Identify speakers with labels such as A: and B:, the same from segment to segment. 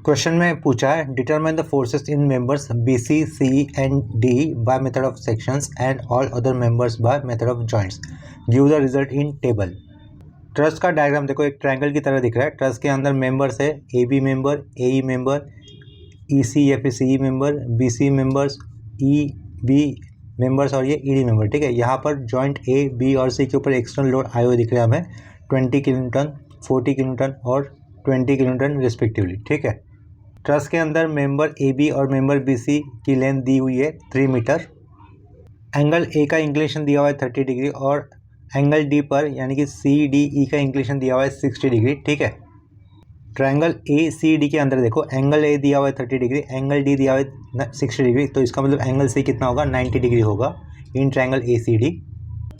A: Question में पूछा है determine the forces in members B C and D by method of sections and all other members by method of joints, give the result in table. Truss का diagram देखो एक triangle की तरह दिख रहा है। ट्रस्ट के अंदर मेंबर्स है A B member, A E member, E C या फिर C E member, B C members, E B members और ये ई डी मेंबर। ठीक है, यहाँ पर जॉइंट ए बी और सी के ऊपर एक्सटर्नल लोड आए हुए दिख रहे हैं हमें 20 किलोन्यूटन, 40 किलोन्यूटन और 20 किलोन्यूटन रिस्पेक्टिवली। ठीक है, ट्रस के अंदर मेंबर ए बी और मेंबर बी सी की लेंथ दी हुई है 3 मीटर। एंगल ए का इंक्लिनेशन दिया हुआ है 30 डिग्री और एंगल डी पर यानी कि सी डी ई का इंक्लिनेशन दिया हुआ है 60 डिग्री। ठीक है, ट्रायंगल ए सी डी के अंदर देखो एंगल ए दिया हुआ है 30 डिग्री, एंगल डी दिया हुआ है 60 डिग्री, तो इसका मतलब एंगल सी कितना होगा 90 डिग्री होगा इन ट्रायंगल ए सी डी।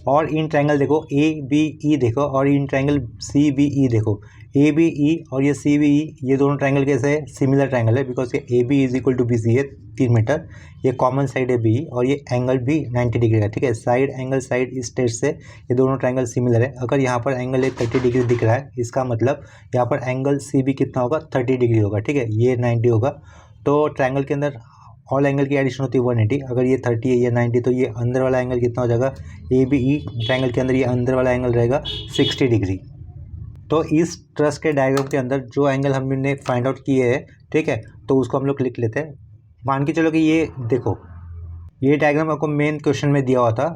A: और इन ट्रायंगल देखो ए बी ई देखो और in triangle C B E देखो, ए बी ई और ये सी बी ई ये दोनों ट्रायंगल कैसे है, सिमिलर ट्रायंगल है बिकॉज ये A B is equal to B C है 3 मीटर, ये कॉमन साइड है बी और ये एंगल भी 90 डिग्री का। ठीक है, साइड एंगल साइड इस टेस्ट से ये दोनों ट्रायंगल सिमिलर है। अगर यहाँ पर एंगल ए 30 डिग्री दिख रहा है इसका मतलब यहाँ पर एंगल सी बी कितना होगा 30 डिग्री होगा। ठीक है, ये 90 होगा, तो ट्रायंगल के अंदर ऑल एंगल की एडिशन होती है 180। अगर ये 30 है ये 90, तो ये अंदर वाला एंगल कितना हो जाएगा ए बी ई ट्रायंगल के अंदर ये अंदर वाला एंगल रहेगा 60 डिग्री। तो इस ट्रस के डायग्राम के अंदर जो एंगल हमने फाइंड आउट किए हैं, ठीक है, तो उसको हम लोग लिख लेते हैं। मान के चलो कि ये देखो ये डायग्राम आपको मेन क्वेश्चन में दिया हुआ था।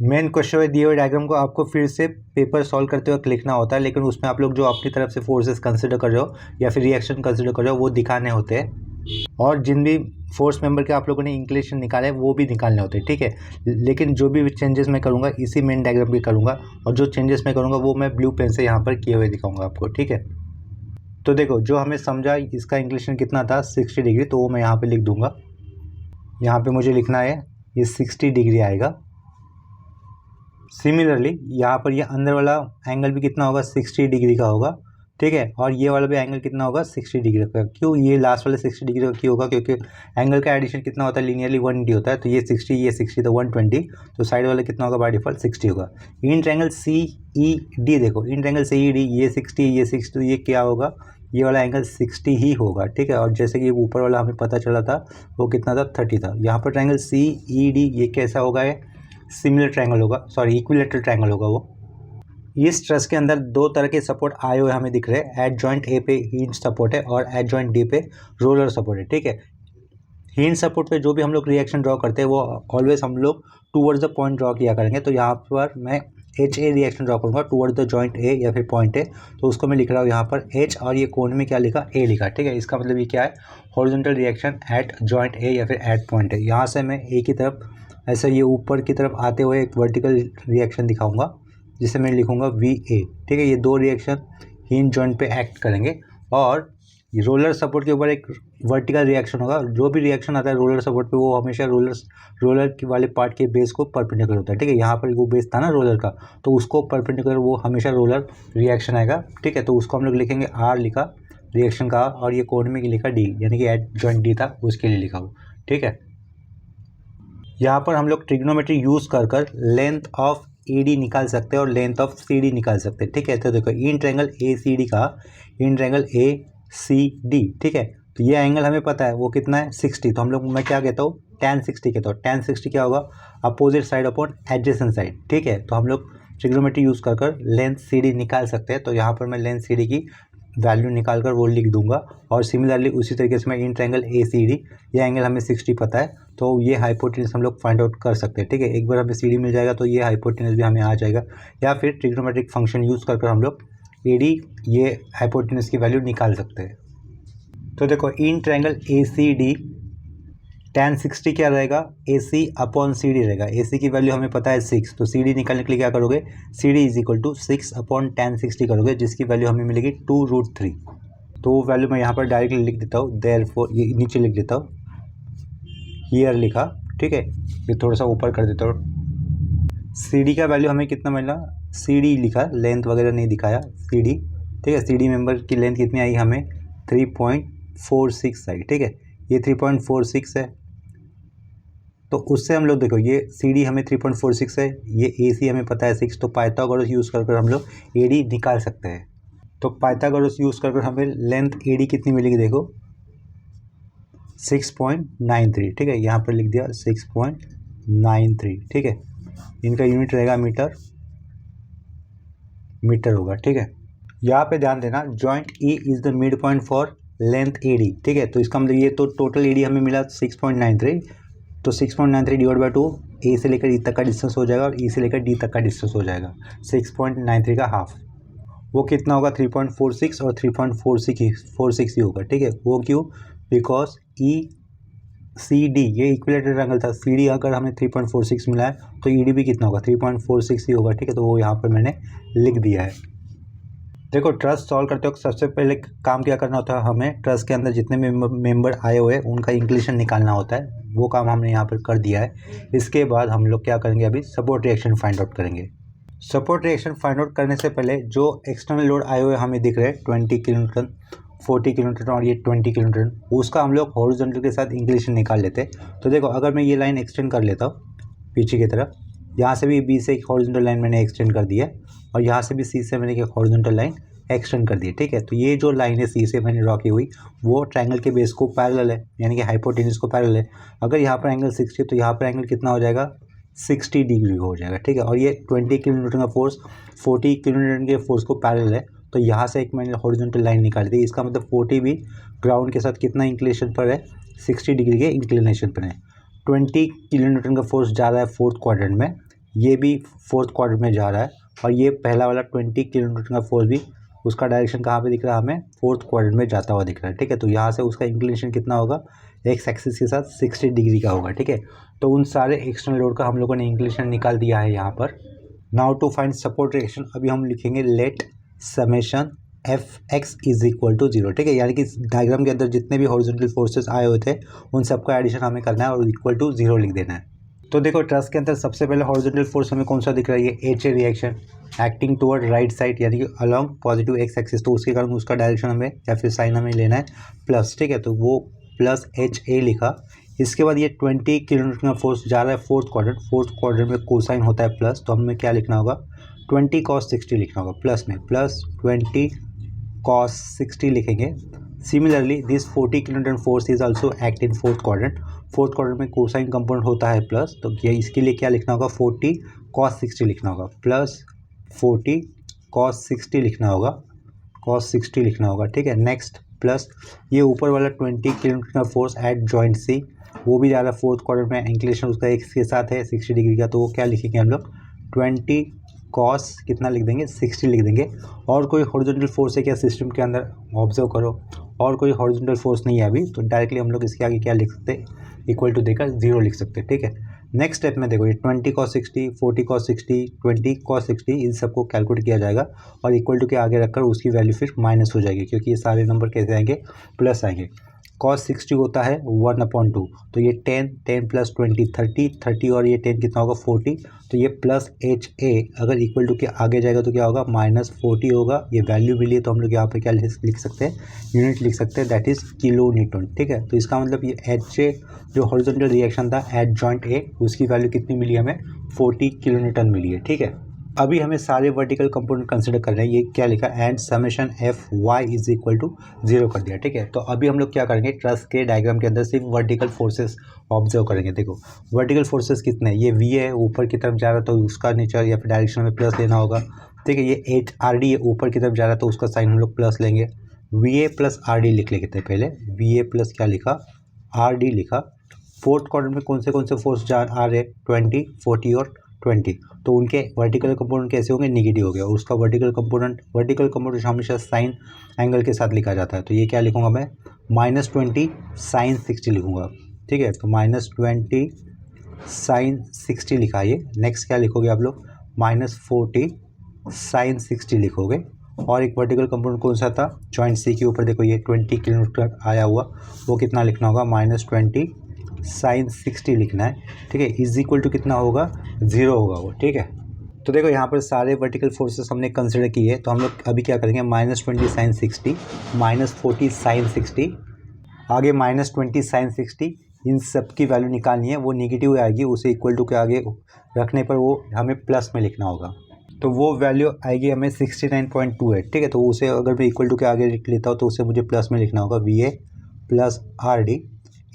A: मेन क्वेश्चन में दिए हुए डायग्राम को आपको फिर से पेपर सॉल्व करते वक्त लिखना होता है, लेकिन उसमें आप लोग जो अपनी तरफ से फोर्सेस कंसिडर कर रहे हो या फिर रिएक्शन कंसिडर कर रहे हो वो दिखाने होते हैं, और जिन भी फोर्स मेंबर के आप लोगों ने इंक्लिनेशन निकाले वो भी निकालने होते हैं। ठीक है, लेकिन जो भी चेंजेस मैं करूँगा इसी मेन डायग्राम पे करूँगा, और जो चेंजेस मैं करूँगा वो मैं ब्लू पेन से यहाँ पर किए हुए दिखाऊंगा आपको। ठीक है, तो देखो जो हमें समझा इसका इंक्लिनेशन कितना था 60 डिग्री, तो वो मैं यहाँ पर लिख दूँगा। यहाँ पर मुझे लिखना है ये 60 डिग्री आएगा। सिमिलरली यहाँ पर ये अंदर वाला एंगल भी कितना होगा 60 डिग्री का होगा। ठीक है, और ये वाला भी एंगल कितना होगा 60 डिग्री का। क्यों ये लास्ट वाले 60 डिग्री का क्यों होगा, क्योंकि एंगल का एडिशन कितना होता है लीनियरली 180 होता है, तो ये 60 तो 120, तो साइड वाला कितना होगा बाय डिफॉल्ट 60 होगा। In triangle C E D देखो, in triangle C E D ये 60 तो ये क्या होगा, ये वाला एंगल 60 ही होगा। ठीक है, और जैसे कि ऊपर वाला हमें पता चला था वो कितना था 30 था। यहाँ पर ट्रायंगल सी ई डी ये कैसा होगा, ये सिमिलर ट्रायंगल होगा, सॉरी इक्विलेटरल ट्रायंगल होगा वो। इस ट्रस के अंदर दो तरह के सपोर्ट आए हुए हमें दिख रहे हैं। एट जॉइंट ए पे हिंज सपोर्ट है और एट जॉइंट डी पे रोलर सपोर्ट है। ठीक है, हिंज सपोर्ट पे जो भी हम लोग रिएक्शन ड्रॉ करते हैं वो ऑलवेज हम लोग टूवर्ड्स द पॉइंट ड्रॉ किया करेंगे। तो यहाँ पर मैं एच ए रिएक्शन ड्रॉ करूँगा टूवर्ड्स द जॉइंट ए या फिर पॉइंट ए, तो उसको मैं लिख रहा हूँ यहाँ पर एच, और ये कोण में क्या लिखा ए लिखा। ठीक है, इसका मतलब ये क्या है हॉरिजॉन्टल रिएक्शन एट जॉइंट ए या फिर एट पॉइंट ए। यहाँ से मैं ए की तरफ ऐसे ये ऊपर की तरफ आते हुए एक वर्टिकल रिएक्शन दिखाऊंगा जिसे मैं लिखूंगा वी ए। ठीक है, ये दो रिएक्शन हिंज जॉइंट पे एक्ट करेंगे, और ये रोलर सपोर्ट के ऊपर एक वर्टिकल रिएक्शन होगा। जो भी रिएक्शन आता है रोलर सपोर्ट पे वो हमेशा रोलर के वाले पार्ट के बेस को परपेंडिकुलर होता है। ठीक है, यहाँ पर वो बेस था ना रोलर का, तो उसको परपेंडिकुलर वो हमेशा रोलर रिएक्शन आएगा। ठीक है, तो उसको हम लोग लिखेंगे आर लिखा रिएक्शन का, और ये कोण में लिखा डी, यानी कि एट जॉइंट डी था उसके लिए लिखा हो। ठीक है, यहाँ पर हम लोग ट्रिग्नोमेट्री यूज़ कर लेंथ ऑफ ए डी निकाल सकते हैं और लेंथ ऑफ सी डी निकाल सकते हैं। ठीक है, तो देखो in triangle A C D का इन ट्रायंगल ए सी डी, ठीक है, तो ये एंगल हमें पता है वो कितना है 60, तो हम लोग मैं क्या कहता हूँ tan 60 कहता हूँ। tan 60 क्या होगा opposite side upon adjacent side. ठीक है, तो हम लोग ट्रिग्नोमेट्री यूज़ कर लेंथ सी डी निकाल सकते हैं। तो यहाँ पर मैं लेंथ सी डी की वैल्यू निकाल कर वो लिख दूंगा, और सिमिलरली उसी तरीके से मैं in triangle A C D ये एंगल हमें 60 पता है, तो ये हाइपोटेनस हम लोग फाइंड आउट कर सकते हैं। ठीक है, एक बार हमें सी डी मिल जाएगा तो ये हाइपोटेनस भी हमें आ जाएगा, या फिर ट्रिग्नोमेट्रिक फंक्शन यूज़ कर हम लोग ए डी ये हाइपोटेनस की वैल्यू निकाल सकते हैं। तो देखो in triangle A C D tan 60 क्या रहेगा ए सी अपॉन सी डी रहेगा। ए सी की वैल्यू हमें पता है 6, तो सी डी निकालने के लिए क्या करोगे C D is equal to 6 upon tan 60 करोगे, जिसकी वैल्यू हमें मिलेगी 2√3। तो वो वैल्यू मैं यहाँ पर डायरेक्टली लिख देता हूँ, देयरफॉर ये नीचे लिख देता हूँ, हियर लिखा। ठीक है, ये थोड़ा सा ऊपर कर देता हूँ। सी डी का वैल्यू हमें कितना मिला, सी डी लिखा, लेंथ वगैरह नहीं दिखाया, सी डी। ठीक है, सी डी मेंबर की लेंथ कितनी आई हमें 3.46 आई। ठीक है, ये 3.46 है, तो उससे हम लोग देखो ये सी डी हमें 3.46 है, ये ए सी हमें पता है 6, तो पाइथागोरस यूज़ कर हम लोग ए डी निकाल सकते हैं। तो पाइथागोरस यूज़ कर हमें लेंथ AD कितनी मिलेगी, देखो 6.93, ठीक है, यहाँ पर लिख दिया 6.93, ठीक है। इनका यूनिट रहेगा मीटर होगा, ठीक है। यहाँ पे ध्यान देना, joint E is the mid point for length AD, ठीक है। तो इसका मतलब ये तो टोटल AD हमें मिला 6.93, तो 6.93 डिवाइड बाई 2, A से लेकर E तक का डिस्टेंस हो जाएगा और E से लेकर D तक का डिस्टेंस हो जाएगा 6.93 का हाफ। वो कितना होगा 3.46 और 3.46 ही होगा, ठीक है। वो क्यों, बिकॉज ECD ये इक्विलेटरल एंगल था, CD अगर हमें 3.46 मिला है तो ED भी कितना होगा 3.46 ही होगा, ठीक है। तो वो यहाँ पर मैंने लिख दिया है। देखो ट्रस्ट सॉल्व करते वक्त सबसे पहले काम क्या करना होता है, हमें ट्रस्ट के अंदर जितने मेंबर आए हुए हैं उनका इंक्लिनेशन निकालना होता है, वो काम हमने यहाँ पर कर दिया है। इसके बाद हम लोग क्या करेंगे, अभी सपोर्ट रिएक्शन फाइंड आउट करेंगे। सपोर्ट रिएक्शन फाइंड आउट करने से पहले जो एक्सटर्नल लोड आए हुए हमें दिख रहे हैं 20 किलोन्यूटन, 40 किलोन्यूटन और ये 20 किलोन्यूटन, उसका हम लोग हॉरिजॉन्टल के साथ इंक्लिनेशन निकाल लेते हैं। तो देखो अगर मैं ये लाइन एक्सटेंड कर लेता हूँ पीछे की तरफ, यहाँ से भी B से एक हॉरिजॉन्टल लाइन मैंने एक्सटेंड कर दिया और यहाँ से भी C से मैंने एक हॉरिजॉन्टल लाइन एक्सटेंड कर दी, ठीक है। तो ये जो लाइन है C से मैंने ड्रॉ की हुई वो ट्रायंगल के बेस को पैरेलल है, यानी कि हाइपोटेन्यूज को पैरेलल है। अगर यहाँ पर एंगल 60 तो यहाँ पर एंगल कितना हो जाएगा 60 डिग्री हो जाएगा, ठीक है। और ये 20 किलोमीटर का फोर्स 40 किलोमीटर के फोर्स को पैरेलल है, तो यहाँ से एक मैंने हॉरिजॉन्टल लाइन निकाली थी। इसका मतलब 40 भी ग्राउंड के साथ कितना इंक्लिनेशन पर है, 60 डिग्री के इंक्लिनेशन पर है। 20 किलोमीटर का फोर्स जा रहा है फोर्थ क्वाड्रेंट में, ये भी फोर्थ क्वाड्रेंट में जा रहा है, और ये पहला वाला 20 किलोमीटर का फोर्स भी उसका डायरेक्शन कहाँ पे दिख रहा है, हमें फोर्थ क्वाड्रेंट में जाता हुआ दिख रहा है, ठीक है। तो यहाँ से उसका इंक्लिनेशन कितना होगा, एक्स एक्सिस के साथ 60 डिग्री का होगा, ठीक है। तो उन सारे एक्सटर्नल लोड का हम लोगों ने इंक्लिनेशन निकाल दिया है यहाँ पर। Now to find support reaction, अभी हम लिखेंगे let summation Fx is equal to 0, ठीक है। यानी कि डायग्राम के अंदर जितने भी हॉरिजॉन्टल फोर्सेस आए हुए थे उन सबका एडिशन हमें करना है और इक्वल टू 0 लिख देना है। तो देखो ट्रस्ट के अंदर सबसे पहले हॉरिजॉन्टल फोर्स हमें कौन सा दिख रहा है, ये HA reaction acting toward right side, यानी कि अलॉन्ग पॉजिटिव एक्स एक्सिस, तो उसके कारण उसका डायरेक्शन हमें या फिर साइन हमें लेना है प्लस, ठीक है। तो वो प्लस HA लिखा। इसके बाद ये 20 किलोमीटर का फोर्स जा रहा है फोर्थ क्वाड्रेंट में कोसाइन होता है प्लस, तो हमें क्या लिखना होगा 20 cos 60 लिखना होगा प्लस में, प्लस 20 cos 60 लिखेंगे। Similarly this 40 kilometre force is also act in fourth quadrant में कोसाइन कंपोनेंट होता है प्लस, तो ये इसके लिए क्या लिखना होगा 40 cos 60 लिखना होगा, प्लस 40 cos 60 लिखना होगा, ठीक है। नेक्स्ट प्लस ये ऊपर वाला 20 किलोमीटर का फोर्स एट जॉइंट C, वो भी जा रहा है फोर्थ क्वाड्रेंट में, इंक्लिनेशन उसका एक्स के साथ है 60 डिग्री का, तो वो क्या लिखेंगे हम लोग 20 cos कितना लिख देंगे 60 लिख देंगे। और कोई हॉरिजॉन्टल फोर्स है क्या सिस्टम के अंदर, ऑब्जर्व करो, और कोई हॉरिजॉन्टल फोर्स नहीं है अभी, तो डायरेक्टली हम लोग इसके आगे क्या लिख सकते हैं, इक्वल टू देकर 0 लिख सकते हैं, ठीक है। नेक्स्ट स्टेप में देखो ये 20 cos 60, 40 cos 60, 20 cos 60 इन सबको कैलकुलेट किया जाएगा और इक्वल टू के आगे रखकर उसकी वैल्यू फिर माइनस हो जाएगी, क्योंकि ये सारे नंबर कैसे आएंगे प्लस आएंगे। cos 60 होता है 1/2, तो ये 10 प्लस 20 30 और ये 10 कितना होगा 40, तो ये प्लस HA अगर इक्वल टू के आगे जाएगा तो क्या होगा -40 होगा। ये वैल्यू मिली है तो हम लोग यहाँ पे क्या लिख सकते हैं, यूनिट लिख सकते हैं, दैट इज़ किलो न्यूटन, ठीक है। तो इसका मतलब ये HA जो हॉरिजॉन्टल रिएक्शन था एट जॉइंट A, उसकी वैल्यू कितनी मिली हमें 40 किलो न्यूटन मिली है, ठीक है। अभी हमें सारे वर्टिकल कंपोनेंट कंसिडर कर रहे हैं, ये क्या लिखा and summation Fy is equal to 0 कर दिया, ठीक है। तो अभी हम लोग क्या करेंगे, ट्रस के डायग्राम के अंदर सिर्फ वर्टिकल फोर्सेस ऑब्जर्व करेंगे। देखो वर्टिकल फोर्सेस कितने हैं, ये V है ऊपर की तरफ जा रहा है तो उसका नेचर या फिर डायरेक्शन में प्लस लेना होगा, ठीक है। ये RD है ऊपर की तरफ जा रहा है तो उसका साइन हम लोग प्लस लेंगे। VA प्लस RD लिख लेते हैं पहले, VA प्लस क्या लिखा RD लिखा। फोर्थ क्वाड्रेंट में कौन से फोर्स आ रहे 20 40 और 20, तो उनके वर्टिकल कंपोनेंट कैसे होंगे, नेगेटिव हो गया। उसका वर्टिकल कंपोनेंट हमेशा साइन एंगल के साथ लिखा जाता है, तो ये क्या लिखूंगा मैं -20 sin 60 लिखूंगा, ठीक है। तो -20 sin 60 लिखा ये। नेक्स्ट क्या लिखोगे आप लोग -40 sin 60 लिखोगे। और एक वर्टिकल कंपोनेंट कौन सा था जॉइंट C के ऊपर, देखो ये 20 किलोमीटर आया हुआ, वो कितना लिखना होगा -20 sin 60 लिखना है, ठीक है। इज इक्वल टू कितना होगा 0 होगा वो, ठीक है। तो देखो यहाँ पर सारे वर्टिकल फोर्सेस हमने कंसिडर किए, तो हम लोग अभी क्या करेंगे -20 sin 60 -40 sin 60 आगे -20 sin 60, इन सब की वैल्यू निकालनी है, वो नेगेटिव आएगी, उसे इक्वल टू के आगे रखने पर वो हमें प्लस में लिखना होगा। तो वो वैल्यू आएगी हमें 69.28, ठीक है। तो उसे अगर मैं इक्वल टू के आगे लिख लेता हूँ तो उसे मुझे प्लस में लिखना होगा, V A plus R D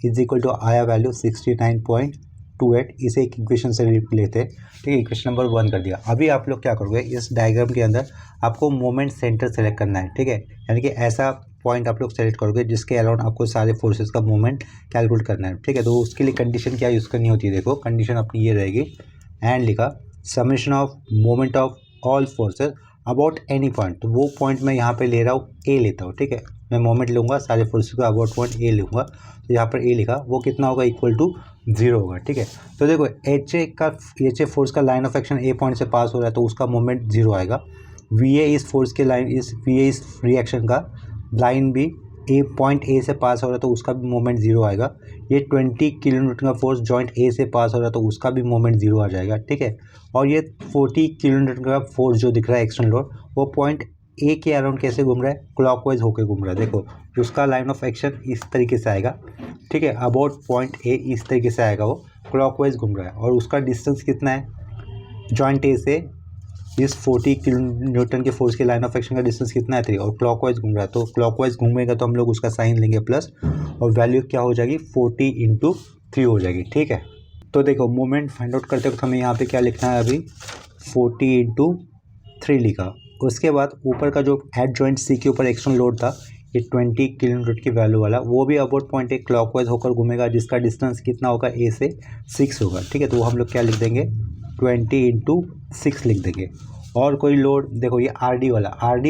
A: is equal to आया वैल्यू 69.28। इसे एक इक्वेशन से लिख लेते हैं, ठीक है। इक्वेशन नंबर 1 कर दिया। अभी आप लोग क्या करोगे, इस डायग्राम के अंदर आपको मोमेंट सेंटर सेलेक्ट करना है, ठीक है। यानी कि ऐसा पॉइंट आप लोग सेलेक्ट करोगे जिसके अराउंड आपको सारे फोर्सेस का मूवमेंट कैलकुलेट करना है, ठीक है। तो उसके लिए कंडीशन क्या यूज़ करनी होती है, देखो कंडीशन आपकी ये रहेगी, एंड लिखा summation of moment of all forces about any point. तो वो पॉइंट मैं यहाँ पे ले रहा हूँ, ए लेता हूँ, ठीक है। मैं मोमेंट लूँगा, सारे फोर्सेस का अबाउट पॉइंट ए लूँगा, तो यहाँ पर ए लिखा, वो कितना होगा, इक्वल टू 0 होगा, ठीक है। तो देखो एच ए फोर्स का line of action A point से पास हो रहा है तो उसका मोमेंट 0 आएगा। वी ए इस फोर्स के लाइन वी ए इस रिएक्शन का लाइन भी पॉइंट ए से पास हो रहा है तो उसका भी मोमेंट 0 आएगा। ये 20 किलोमीटर का फोर्स जॉइंट ए से पास हो रहा है तो उसका भी मोमेंट 0 आ जाएगा, ठीक है। और ये 40 किलोमीटर का फोर्स जो दिख रहा है एक्सटर्नल लोड, वो पॉइंट ए के अराउंड कैसे घूम रहा है, क्लॉकवाइज होकर घूम रहा है। देखो उसका लाइन ऑफ एक्शन इस तरीके से आएगा, ठीक है। अबाउट पॉइंट ए इस तरीके से आएगा, वो क्लॉकवाइज घूम रहा है। और उसका डिस्टेंस कितना है जॉइंट ए से, इस 40 किलो न्यूटन के फोर्स के लाइन ऑफ एक्शन का डिस्टेंस कितना है 3, और क्लॉकवाइज घूम रहा है। तो क्लॉकवाइज घूमेगा तो हम लोग उसका साइन लेंगे प्लस, और वैल्यू क्या हो जाएगी 40 × 3 हो जाएगी, ठीक है। तो देखो मोमेंट फाइंड आउट करते वक्त हमें यहाँ पे क्या लिखना है, अभी 40 × 3 लिखा। उसके बाद ऊपर का जो हेड जॉइंट सी के ऊपर एक्सटर्नल लोड था, ये 20 किलोमीटर की वैल्यू वाला, वो भी अबाउट पॉइंट ए क्लॉकवाइज होकर घूमेगा, जिसका डिस्टेंस कितना होगा, ए से 6 होगा, ठीक है। तो वो हम लोग क्या लिख देंगे, 20 × 6 लिख देंगे। और कोई लोड, देखो ये आर डी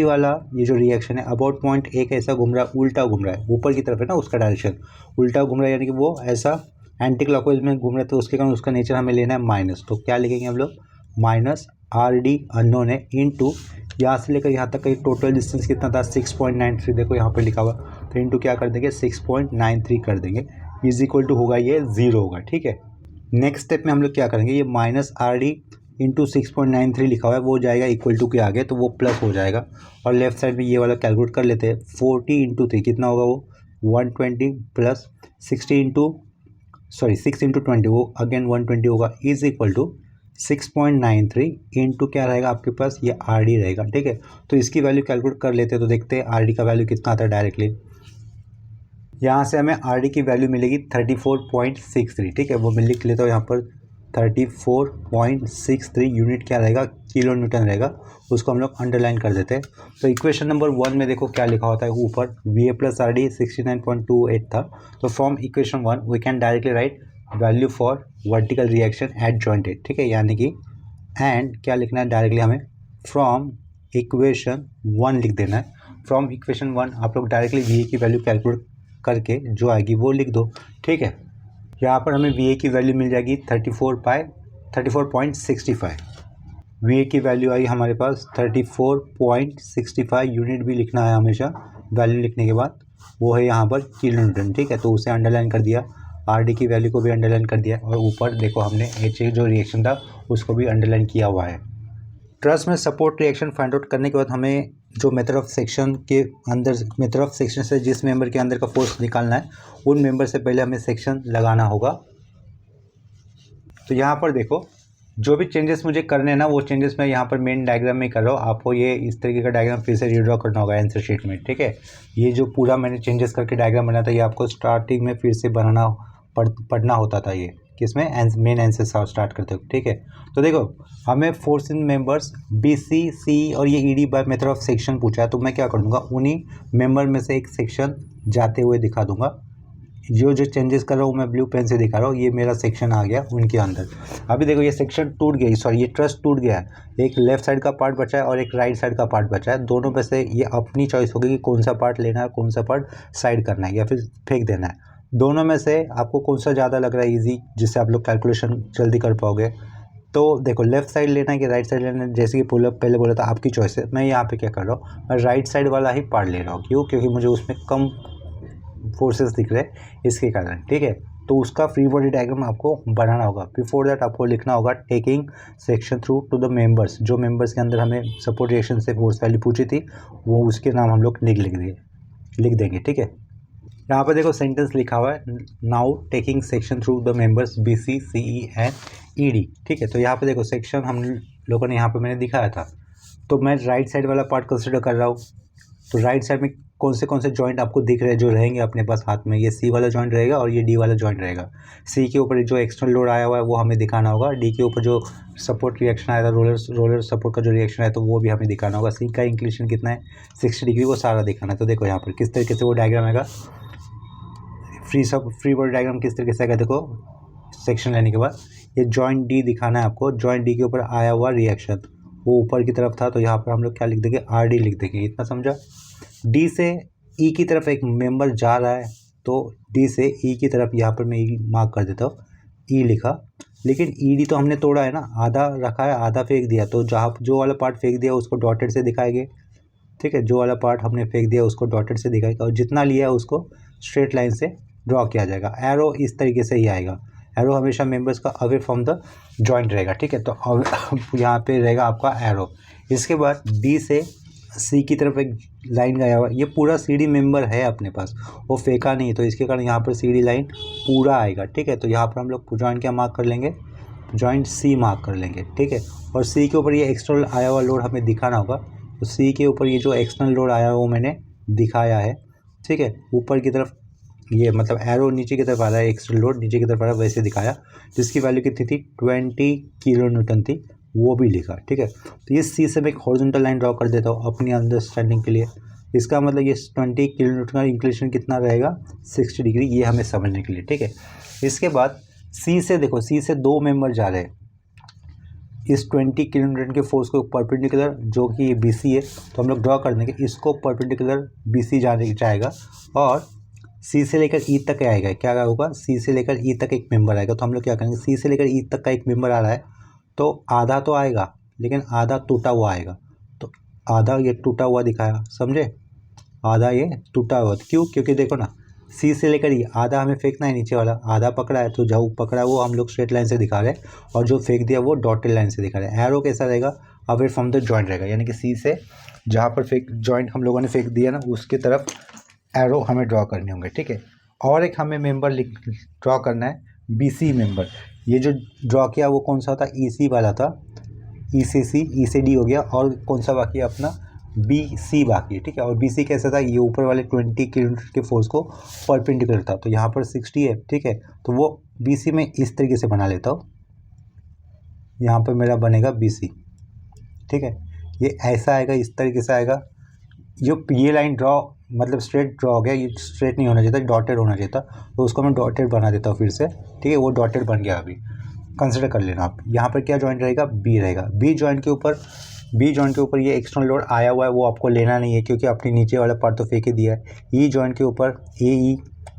A: वाला ये जो रिएक्शन है अबाउट पॉइंट ए कैसा घूम रहा है, उल्टा घूम रहा है, ऊपर की तरफ है ना उसका डायरेक्शन, उल्टा घूम रहा है, यानी कि वो ऐसा एंटी क्लॉकवाइज में घूम रहा है। तो उसके कारण उसका नेचर हमें लेना है माइनस। तो क्या लिखेंगे हम लोग, माइनस आर डी अननोन है, इंटू यहाँ से लेकर यहाँ तक का टोटल डिस्टेंस कितना था 6.93, देखो यहाँ पर लिखा हुआ, तो इंटू क्या कर देंगे 6.93 कर देंगे, इज इक्वल टू होगा ये 0 होगा, ठीक है। नेक्स्ट स्टेप में हम लोग क्या करेंगे, ये माइनस आर डी इंटू 6.93 लिखा हुआ है, वो जाएगा इक्वल टू के आगे, तो वो प्लस हो जाएगा। और लेफ्ट साइड में ये वाला कैलकुलेट कर लेते हैं, 40 × 3 कितना होगा, वो 120 प्लस 6 × 20 वो अगेन 120 होगा, इज इक्वल टू 6.93 इंटू क्या रहेगा आपके पास, ये आर डी रहेगा, ठीक है। तो इसकी वैल्यू कैलकुलेट कर लेते हैं, तो देखते हैं आर डी का वैल्यू कितना आता है डायरेक्टली। यहाँ से हमें आर डी की वैल्यू मिलेगी 34.63, ठीक है। वो मैं लिख लेता हूँ यहाँ पर 34.63 यूनिट क्या रहेगा, किलो न्यूटन रहेगा, उसको हम लोग अंडरलाइन कर देते हैं। तो इक्वेशन नंबर 1 में देखो क्या लिखा होता है ऊपर, V A plus R D 69.28 था। तो from equation 1 we can directly write value for vertical reaction at joint at, ठीक है। यानी कि एंड क्या लिखना है डायरेक्टली हमें, फ्रॉम इक्वेशन 1 लिख देना है। फ्रॉम इक्वेशन 1 आप लोग डायरेक्टली वी ए की वैल्यू कैलकुलेट करके जो आएगी वो लिख दो, ठीक है। यहाँ पर हमें वी ए की वैल्यू मिल जाएगी 34.65। वी ए की वैल्यू आई हमारे पास 34.65, यूनिट भी लिखना है हमेशा वैल्यू लिखने के बाद, वो है यहाँ पर किलो न्यूटन, ठीक है। तो उसे अंडरलाइन कर दिया, आर डी की वैल्यू को भी अंडरलाइन कर दिया, और ऊपर देखो हमने एच ए जो रिएक्शन था उसको भी अंडरलाइन किया हुआ है। ट्रस में सपोर्ट रिएक्शन फाइंड आउट करने के बाद हमें जो मेथड ऑफ सेक्शन के अंदर, मेथड ऑफ सेक्शन से जिस मेंबर के अंदर का फोर्स निकालना है, उन मेंबर से पहले हमें सेक्शन लगाना होगा। तो यहाँ पर देखो जो भी चेंजेस मुझे करने हैं ना, वो चेंजेस मैं यहाँ पर मेन डायग्राम में कर रहा हूँ। आपको ये इस तरीके का डायग्राम फिर से रीड्रॉ करना होगा आंसर शीट में, ठीक है। ये जो पूरा मैंने चेंजेस करके डायग्राम बनाया था, ये आपको स्टार्टिंग में फिर से बनाना पढ़ना होता था, ये किसमें मेन आंसर स्टार्ट करते हो, ठीक है। तो देखो हमें force in members B C C और ये E D by method of section पूछा है, तो मैं क्या कर दूँगा, उन्हीं मेंबर में से एक सेक्शन जाते हुए दिखा दूंगा। जो चेंजेस कर रहा हूँ मैं ब्लू पेन से दिखा रहा हूँ, ये मेरा सेक्शन आ गया उनके अंदर। अभी देखो ये सेक्शन टूट गया, सॉरी ये ट्रस टूट गया है, एक लेफ्ट साइड का पार्ट बचा है और एक राइट साइड का पार्ट बचा है। दोनों में से ये अपनी चॉइस होगी कि कौन सा पार्ट लेना है, कौन सा पार्ट साइड करना है या फिर फेंक देना है। दोनों में से आपको कौन सा ज़्यादा लग रहा है ईजी, जिससे आप लोग कैलकुलेशन जल्दी कर पाओगे। तो देखो लेफ्ट साइड लेना है कि राइट साइड लेना है, जैसे कि पहले बोला था आपकी चॉइस है। मैं यहाँ पे क्या कर रहा हूँ, मैं राइट साइड वाला ही पार्ट ले रहा हूँ। क्यों? क्योंकि मुझे उसमें कम फोर्सेस दिख रहे हैं इसके कारण, ठीक है। तो उसका फ्री बॉडी डायग्राम आपको बनाना होगा। बिफोर दैट आपको लिखना होगा taking section through to the members. जो मेंबर्स के अंदर हमें सपोर्ट रिएक्शन से फोर्स वैल्यू पूछी थी, वो उसके नाम हम लोग लिख देंगे, ठीक है। यहाँ पर देखो सेंटेंस लिखा हुआ है, now taking section through the members B C C E and E D, ठीक है। तो यहाँ पे देखो सेक्शन हम लोगों ने यहाँ पे मैंने दिखाया था। तो मैं राइट साइड वाला पार्ट कंसिडर कर रहा हूँ। तो राइट साइड में कौन से जॉइंट आपको दिख रहे हैं जो रहेंगे अपने पास हाथ में, ये सी वाला जॉइंट रहेगा और ये डी वाला जॉइंट रहेगा। सी के ऊपर जो एक्सटर्नल लोड आया हुआ है वो हमें दिखाना होगा, डी के ऊपर जो सपोर्ट रिएक्शन आया था, रोलर सपोर्ट का जो रिएक्शन है तो वो भी हमें दिखाना होगा। सी का इंक्लिनेशन कितना है 60 डिग्री, वो सारा दिखाना है। तो देखो यहाँ पर किस तरीके से वो डायग्राम आएगा, फ्री बॉडी डायग्राम किस तरीके से आएगा। देखो सेक्शन लेने के बाद ये जॉइंट डी दिखाना है आपको। जॉइंट डी के ऊपर आया हुआ रिएक्शन वो ऊपर की तरफ था, तो यहाँ पर हम लोग क्या लिख देंगे, आर डी लिख देंगे। इतना समझा। डी से ई की तरफ एक मेंबर जा रहा है, तो डी से ई की तरफ यहाँ पर मैं ई मार्क कर देता हूँ, ई लिखा। लेकिन ई डी तो हमने तोड़ा है ना, आधा रखा है आधा फेंक दिया, तो जहाँ जो वाला पार्ट फेंक दिया उसको डॉटेड से दिखाएंगे। ठीक है, जो वाला पार्ट हमने फेंक दिया उसको डॉटेड से दिखाएगा, और जितना लिया है उसको स्ट्रेट लाइन से ड्रॉ किया जाएगा। एरो इस तरीके से ही आएगा। एरो हमेशा मेंबर्स का अवे फ्रॉम द जॉइंट रहेगा। ठीक है, तो यहाँ पे रहेगा आपका एरो। इसके बाद डी से सी की तरफ एक लाइन गया हुआ, ये पूरा सी डी मेंबर है अपने पास, वो फेंका नहीं, तो इसके कारण यहाँ पर सी डी लाइन पूरा आएगा। ठीक है, तो यहाँ पर हम लोग जॉइंट क्या मार्क कर लेंगे, जॉइंट सी मार्क कर लेंगे। ठीक है, और सी के ऊपर ये एक्सटर्नल आया हुआ लोड हमें दिखाना होगा, तो सी के ऊपर ये जो एक्सटर्नल लोड आया हुआ वो मैंने दिखाया है। ठीक है, ऊपर की तरफ ये मतलब एरो नीचे की तरफ आ रहा है, एक्सटर्नल लोड नीचे की तरफ आ रहा है, वैसे दिखाया। जिसकी वैल्यू कितनी थी, 20 किलो न्यूटन थी, वो भी लिखा। ठीक है, तो ये सी से मैं एक हॉरिजॉन्टल लाइन ड्रॉ कर देता हूँ अपनी अंडरस्टैंडिंग के लिए। इसका मतलब ये 20 किलो न्यूटन का इंक्लिनेशन कितना रहेगा, 60 डिग्री, ये हमें समझने के लिए। ठीक है, इसके बाद सी से देखो, सी से दो मेंबर जा रहे हैं इस 20 किलो न्यूटन के फोर्स को परपेंडिकुलर, जो कि ये बी सी है, तो हम लोग ड्रॉ कर देंगे इसको परपेंडिकुलर बी सी जाएगा, और सी से लेकर ई तक आएगा। क्या होगा, सी से लेकर ई तक एक मेंबर आएगा। तो हम लोग क्या करेंगे, सी से लेकर ई तक का एक मेंबर आ रहा है, तो आधा तो आएगा लेकिन आधा टूटा हुआ आएगा। तो आधा ये टूटा हुआ दिखाया, समझे, आधा ये टूटा हुआ। क्यों, क्योंकि देखो ना, सी से लेकर ई आधा हमें फेंकना है, नीचे वाला आधा पकड़ा है, तो जो पकड़ा है वो हम लोग स्ट्रेट लाइन से दिखा रहे हैं, और जो फेंक दिया वो डॉटेड लाइन से दिखा रहे हैं। एरो कैसा रहेगा, अवे फ्रॉम द जॉइंट रहेगा, यानी कि सी से जहाँ पर जॉइंट हम लोगों ने फेंक दिया ना, उसकी तरफ एरो हमें ड्रॉ करने होंगे। ठीक है, और एक हमें मेंबर ड्रॉ करना है, बी सी मेंबर। ये जो ड्रॉ किया वो कौन सा था, ई सी वाला था, ई से सी, ई से डी हो गया, और कौन सा बाकी है अपना, बी सी बाकी है। ठीक है, और बी सी कैसा था, ये ऊपर वाले 20 किलोमीटर के फोर्स को परपेंडिकुलर था, तो यहाँ पर 60 है। ठीक है, तो वो बी सी में इस तरीके से बना लेता हूँ, यहाँ पर मेरा बनेगा बी सी। ठीक है, ये ऐसा आएगा, इस तरीके से आएगा। ये लाइन ड्रॉ मतलब स्ट्रेट ड्रॉ हो गया, ये स्ट्रेट नहीं होना चाहिए था, डॉटेड होना चाहिए था, तो उसको मैं डॉटेड बना देता हूँ फिर से। ठीक है, वो डॉटेड बन गया। अभी कंसिडर कर लेना आप, यहाँ पर क्या जॉइंट रहेगा, बी रहेगा। बी जॉइंट के ऊपर ये एक्सटर्नल लोड आया हुआ है, वो आपको लेना नहीं है क्योंकि आपने नीचे वाला पार्ट तो फेंक ही दिया है। ई जॉइंट के ऊपर ए ई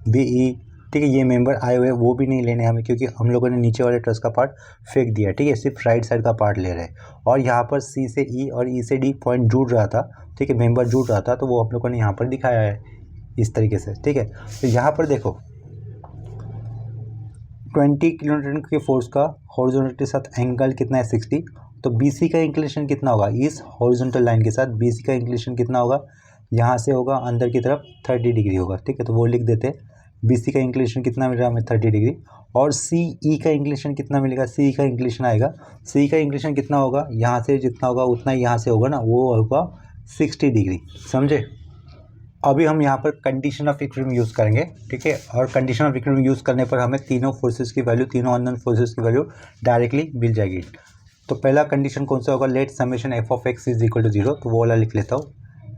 A: बी ई, ठीक है, ये मेंबर आए हुए हैं, वो भी नहीं लेने हमें क्योंकि हम लोगों ने नीचे वाले ट्रस का पार्ट फेंक दिया। ठीक है, सिर्फ राइट साइड का पार्ट ले रहे हैं। और यहाँ पर सी से ई और ई से डी पॉइंट जुड़ रहा था, ठीक है, मेंबर जुड़ रहा था, तो वो हम लोगों ने यहाँ पर दिखाया है इस तरीके से। ठीक है, तो यहाँ पर देखो 20 किलोमीटर के फोर्स का हॉरिजॉन्टल के साथ एंगल कितना है, 60। तो BC का इंक्लिनेशन कितना होगा, इस हॉरिजॉन्टल लाइन के साथ BC का इंक्लिनेशन कितना होगा, यहाँ से होगा अंदर की तरफ 30 डिग्री होगा। ठीक है, तो वो लिख देते हैं। BC का इंक्लिनेशन कितना मिल रहा है हमें, 30 डिग्री। और CE का इंक्लिनेशन कितना मिलेगा, CE का इंक्लिनेशन आएगा, CE का इंक्लिनेशन कितना होगा, यहाँ से जितना होगा उतना ही यहाँ से होगा ना, वो होगा 60 डिग्री। समझे। अभी हम यहाँ पर कंडीशन ऑफ इक्विलिब्रियम यूज़ करेंगे। ठीक है, और कंडीशन ऑफ इक्विलिब्रियम यूज़ करने पर हमें तीनों फोर्सेस की वैल्यू, तीनों अननोन फोर्सेस की वैल्यू डायरेक्टली मिल जाएगी। तो पहला कंडीशन कौन सा होगा, let summation F of X is equal to 0, तो वो वाला लिख लेता हूँ,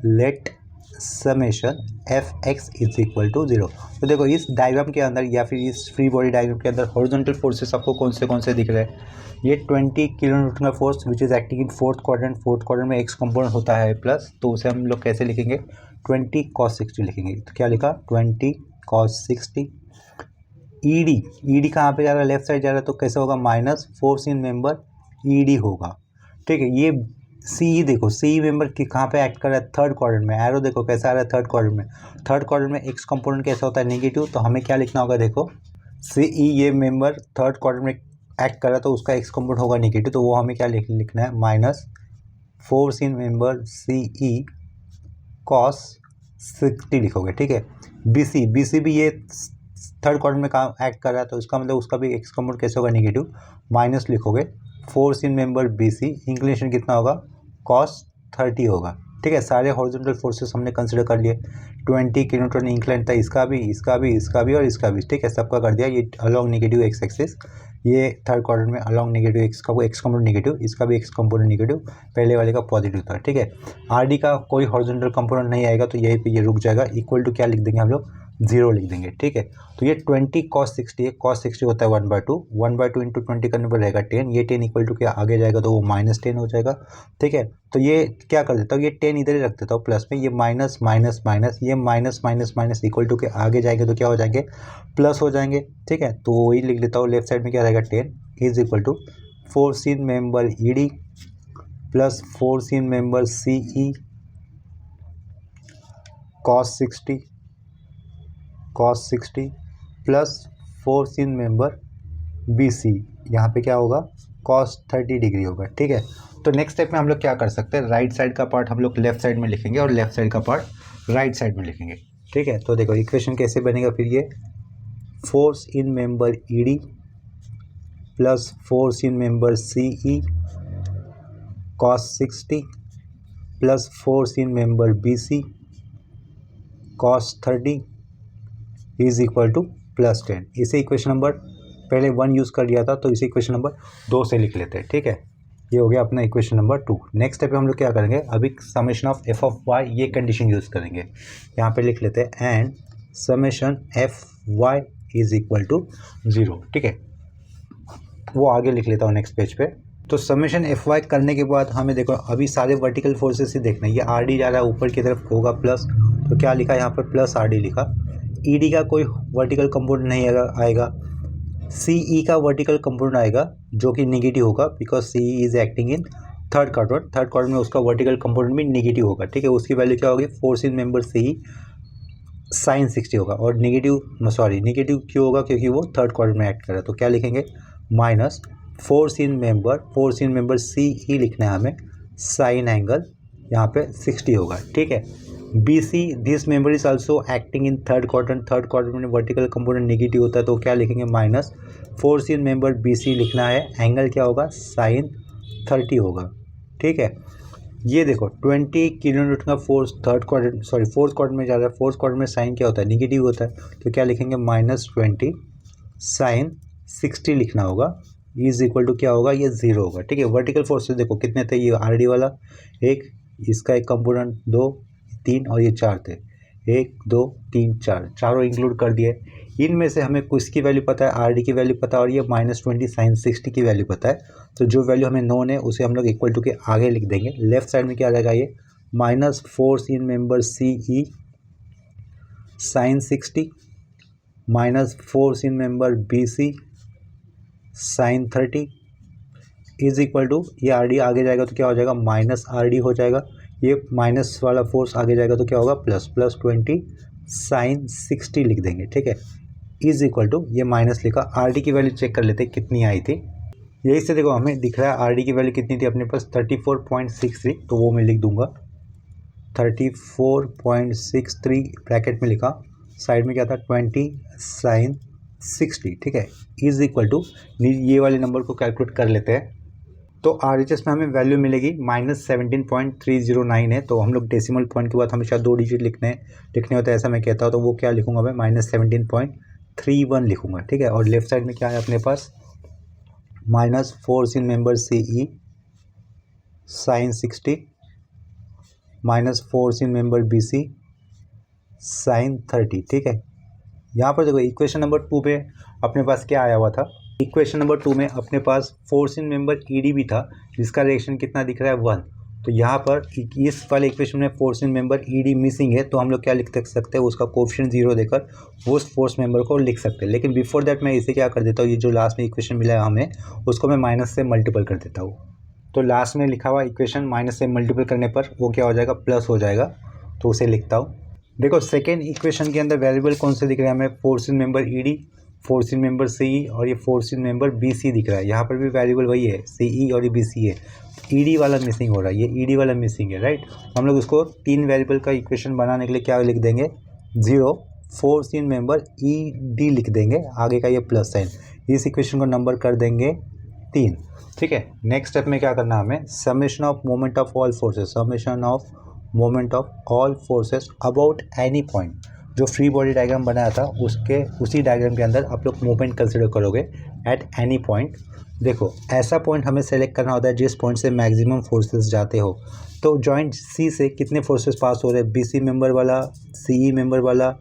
A: let summation F X is equal to 0। तो देखो इस डायग्राम के अंदर या फिर इस फ्री बॉडी डायग्राम के अंदर हॉरिजॉन्टल फोर्सेस आपको कौन से दिख रहे हैं, ये 20 किलो न्यूटन का force which is acting in fourth quadrant में एक्स कंपोनेंट होता है प्लस, तो उसे हम लोग कैसे लिखेंगे, 20 cos 60 लिखेंगे। तो क्या लिखा, 20 cos 60। ईडी कहाँ पे जा रहा है, लेफ्ट साइड जा रहा है, तो कैसे होगा, minus force in member ED होगा। ठीक है, ये सी देखो, सी मेंबर कहाँ पे एक्ट कर रहा है, थर्ड क्वाड्रेंट में। एरो देखो कैसा आ रहा है, थर्ड क्वाड्रेंट में। थर्ड क्वाड्रेंट में एक्स कंपोनेंट कैसा होता है, नेगेटिव, तो हमें क्या लिखना होगा, देखो सी ये मेंबर थर्ड क्वाड्रेंट में एक्ट कर रहा है, तो उसका एक्स कंपोनेंट होगा नेगेटिव, तो वो हमें क्या लिखना है, minus force in member CE cos 60 लिखोगे। ठीक है, BC भी ये थर्ड क्वाड्रेंट में काम एक्ट कर रहा है, तो इसका मतलब उसका भी एक्स कंपोनेंट कैसे होगा, नेगेटिव, माइनस लिखोगे force in member B C, inclination कितना होगा, cos 30 होगा। ठीक है, सारे हॉरिजॉन्टल फोर्सेस हमने कंसिडर कर लिए। 20 किलोमीटर इंक्लाइन था, इसका भी, इसका भी, इसका भी और इसका भी। ठीक है, सबका कर दिया। ये अलॉन्ग नेगेटिव एक्स एक्सिस, ये थर्ड क्वाड्रेंट में अलॉन्ग नेगेटिव एक्स का, वो एक्स कंपोनेंट नेगेटिव, इसका भी एक्स कंपोनेंट नेगेटिव, पहले वाले का पॉजिटिव था। ठीक है, आर डी का कोई हॉरिजॉन्टल कंपोनेंट नहीं आएगा तो यहीं पे ये रुक जाएगा। इक्वल टू क्या लिख देंगे हम लोग, 0 लिख देंगे। ठीक है, तो ये 20 cos 60 है, cos 60 होता है 1/2, 1/2 इंटू 20 करने पर रहेगा 10, ये 10 इक्वल टू क्या आगे जाएगा तो वो -10 हो जाएगा। ठीक है, तो ये क्या कर देता हूँ, ये 10 इधर ही रख देता हूँ प्लस में, ये माइनस माइनस माइनस, ये minus minus minus equal to के आगे जाएंगे तो क्या हो जाएंगे, प्लस हो जाएंगे। ठीक है, तो वही लिख लेता हूँ, लेफ्ट साइड में क्या रहेगा 10 is equal to force in member E D plus force in member C E cos 60 plus force in member B C, यहाँ पे क्या होगा, cos 30 डिग्री होगा। ठीक है, तो नेक्स्ट स्टेप में हम लोग क्या कर सकते हैं, राइट साइड का पार्ट हम लोग लेफ्ट साइड में लिखेंगे और लेफ्ट साइड का पार्ट राइट साइड में लिखेंगे। ठीक है, तो देखो इक्वेशन कैसे बनेगा फिर, ये force in member E D plus force in member C E cos 60 plus force in member B C cos 30 is equal to +10। इसे इक्वेशन नंबर पहले 1 यूज़ कर लिया था तो इसे इक्वेशन नंबर 2 से लिख लेते हैं। ठीक है, ये हो गया अपना इक्वेशन नंबर 2। नेक्स्ट स्टेप पे हम लोग क्या करेंगे, अभी summation of F of Y, ये कंडीशन यूज़ करेंगे। यहाँ पे लिख लेते हैं and summation F Y is equal to 0। ठीक है, वो आगे लिख लेता हूँ नेक्स्ट पेज पे। तो समेशन एफ वाई करने के बाद हमें देखो अभी सारे वर्टिकल फोर्सेस ही देखना है। ये आर डी जा रहा है ऊपर की तरफ, होगा प्लस, तो क्या लिखा है यहाँ पर प्लस आर डी लिखा। ई डी का कोई वर्टिकल कंपोनेंट नहीं आएगा। सी ई का वर्टिकल कंपोनेंट आएगा जो कि नेगेटिव होगा, because C E is acting in third quadrant. Third quadrant में उसका वर्टिकल कंपोनेंट भी नेगेटिव होगा। ठीक है, उसकी वैल्यू क्या होगी, force in member C E sine 60 होगा। और नेगेटिव क्यों होगा, क्योंकि वो थर्ड क्वाड्रेंट में एक्ट कर रहा है। तो क्या लिखेंगे, minus force in member C E लिखना है हमें, साइन एंगल यहाँ पे 60 होगा। ठीक है, B C, this member is also acting in third quadrant में वर्टिकल कंपोनेंट नेगेटिव होता है तो क्या लिखेंगे, minus force in member B C लिखना है, एंगल क्या होगा, साइन 30 होगा। ठीक है, ये देखो 20 किलोमीटर का फोर्स फोर्थ क्वाड्रेंट में जा रहा है। फोर्थ क्वाड्रेंट में साइन क्या होता है, नेगेटिव होता है, तो क्या लिखेंगे, -20 साइन 60 लिखना होगा, इज इक्वल टू क्या होगा, ये 0 होगा। ठीक है, वर्टिकल फोर्सेस देखो कितने थे, ये आर डी वाला एक, इसका एक कंपोनेंट 2 3 और ये 4 थे, 1 2 3 4, चारों इंक्लूड कर दिए। इनमें से हमें कुछ की वैल्यू पता है, आर डी की वैल्यू पता है और ये -20 साइन 60 की वैल्यू पता है। तो जो वैल्यू हमें नोन है उसे हम लोग इक्वल टू के आगे लिख देंगे। लेफ्ट साइड में क्या रहेगा, ये minus force in member C E sine 60 minus force in member B C sine 30 is equal to, ये आर डी आगे जाएगा तो क्या हो जाएगा, माइनस आर डी हो जाएगा। ये माइनस वाला फोर्स आगे जाएगा तो क्या होगा, +20 साइन 60 लिख देंगे। ठीक है, इज इक्वल टू, ये माइनस लिखा, आर डी की वैल्यू चेक कर लेते हैं कितनी आई थी। यही से देखो हमें दिख रहा है आर डी की वैल्यू कितनी थी अपने पास, 34.63, तो वो मैं लिख दूंगा 34.63 ब्रैकेट में लिखा, साइड में क्या था 20 साइन 60। ठीक है, इज इक्वल टू, ये वाले नंबर को कैलकुलेट कर लेते हैं। तो आर एच एस में हमें वैल्यू मिलेगी -17.309 है। तो हम लोग डेसिमल पॉइंट के बाद हमेशा 2 डिजिट लिखने होते हैं, ऐसा मैं कहता हूँ। तो वो क्या लिखूंगा मैं, -17.31 लिखूंगा। ठीक है, और लेफ्ट साइड में क्या है अपने पास, minus force in member C E sine 60 minus force in member B C sine 30। ठीक है, यहाँ पर देखो इक्वेशन नंबर 2 पे अपने पास क्या आया हुआ था, इक्वेशन नंबर 2 में अपने पास force in member E D भी था, जिसका रिएक्शन कितना दिख रहा है 1। तो यहाँ पर इस वाले इक्वेशन में force in member E D missing है, तो हम लोग क्या लिख सकते हैं, उसका कोएफिशिएंट 0 देकर उस फोर्स मेंबर को लिख सकते हैं। लेकिन बिफोर दैट मैं इसे क्या कर देता हूँ, ये जो लास्ट में इक्वेशन मिला है हमें, उसको मैं माइनस से मल्टीपल कर देता हूँ। तो लास्ट में लिखा हुआ इक्वेशन माइनस से मल्टीपल करने पर वो क्या हो जाएगा, प्लस हो जाएगा। तो उसे लिखता हूँ। देखो सेकेंड इक्वेशन के अंदर वेरिएबल कौन से दिख रहे हैं हमें, force in member E D, force in member C E और ये force in member B C दिख रहा है। यहाँ पर भी वेरिएबल वही है, सी ई और ये बी सी है। ई डी वाला मिसिंग हो रहा है, ये ई डी वाला मिसिंग है, राइट। हम लोग उसको 3 वेरिएबल का इक्वेशन बनाने के लिए क्या लिख देंगे, 0 force in member E D लिख देंगे, आगे का ये प्लस साइन। इस इक्वेशन को नंबर कर देंगे 3, ठीक है। नेक्स्ट स्टेप में क्या करना है हमें, summation of moment of all forces, summation of moment of all forces about any point. जो फ्री बॉडी डायग्राम बनाया था उसी डायग्राम के अंदर आप लोग मोमेंट कंसिडर करोगे एट एनी पॉइंट। देखो ऐसा पॉइंट हमें सेलेक्ट करना होता है जिस पॉइंट से मैक्सिमम फोर्सेस जाते हो। तो जॉइंट सी से कितने फोर्सेस पास हो रहे हैं, BC मेंबर वाला, CE मेंबर वाला,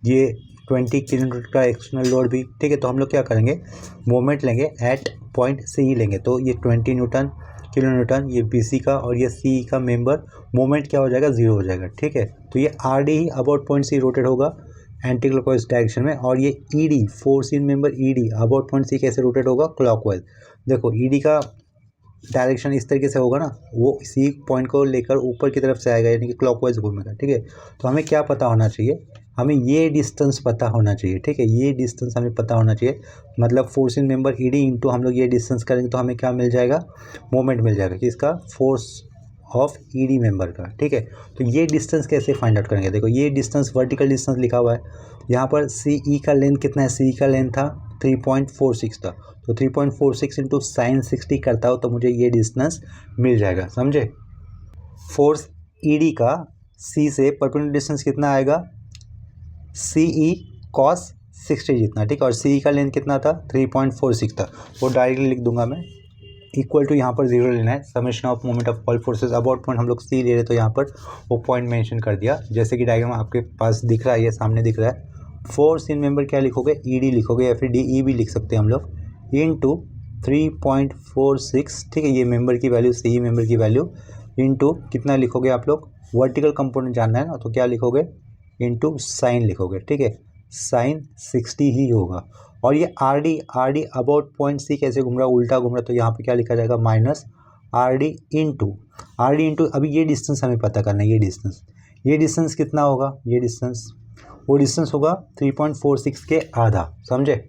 A: ये 20 किलोमीटर का एक्सटर्नल लोड भी, ठीक है। तो हम लोग क्या करेंगे, मोमेंट लेंगे एट पॉइंट CE लेंगे। तो ये 20 न्यूटन किलो न्यूटन, ये BC का और ये CE का मेंबर, मोमेंट क्या हो जाएगा, 0 हो जाएगा, ठीक है। तो ये RD he about point C rotate होगा एंटी क्लॉकवाइज डायरेक्शन में, और ये ED force in member ED about point C कैसे रोटेट होगा, क्लॉकवाइज। देखो ED का डायरेक्शन इस तरीके से होगा ना, वो इसी पॉइंट को लेकर ऊपर की तरफ से आएगा, यानी कि क्लॉकवाइज घूमेगा, ठीक है। तो हमें क्या पता होना चाहिए, हमें ये डिस्टेंस पता होना चाहिए, ठीक है। ये डिस्टेंस हमें पता होना चाहिए, मतलब force in member ED into हम लोग ये डिस्टेंस करेंगे तो हमें क्या मिल जाएगा, मोमेंट मिल जाएगा, किसका, फोर्स ऑफ ED मेंबर का, ठीक है। तो ये डिस्टेंस कैसे फाइंड आउट करेंगे, देखो ये डिस्टेंस वर्टिकल डिस्टेंस लिखा हुआ है यहाँ पर। CE का लेंथ कितना है, CE का लेंथ था 3.46 था, तो 3.46 इंटू साइन 60 करता हो तो मुझे ये डिस्टेंस मिल जाएगा, समझे। फोर्स ED का C से परपेंडिकुलर डिस्टेंस कितना आएगा, CE cos 60 जितना, ठीक है। और CE का लेंथ कितना था, 3.46 था, वो डायरेक्टली लिख दूंगा मैं, इक्वल टू यहाँ पर 0 लेना है, summation of moment of all forces about point हम लोग C ले रहे तो यहाँ पर वो पॉइंट मेंशन कर दिया, जैसे कि डायग्राम आपके पास दिख रहा है, ये सामने दिख रहा है। फोर्स इन मेंबर क्या लिखोगे, ED लिखोगे, या फिर DE भी लिख सकते हैं हम लोग, इंटू 3.46, ठीक है। ये मेंबर की वैल्यू, CE मेंबर की वैल्यू, इंटू कितना लिखोगे आप लोग, वर्टिकल कंपोनेंट जानना है ना, तो क्या लिखोगे, इंटू साइन लिखोगे, ठीक है। साइन 60 ही होगा। और ये RD अबाउट पॉइंट C कैसे घूम रहा है, उल्टा घूम रहा है, तो यहाँ पे क्या लिखा जाएगा, माइनस RD इंटू अभी ये डिस्टेंस हमें पता करना है, ये डिस्टेंस कितना होगा, ये डिस्टेंस, वो डिस्टेंस होगा 3.46 के आधा, समझे,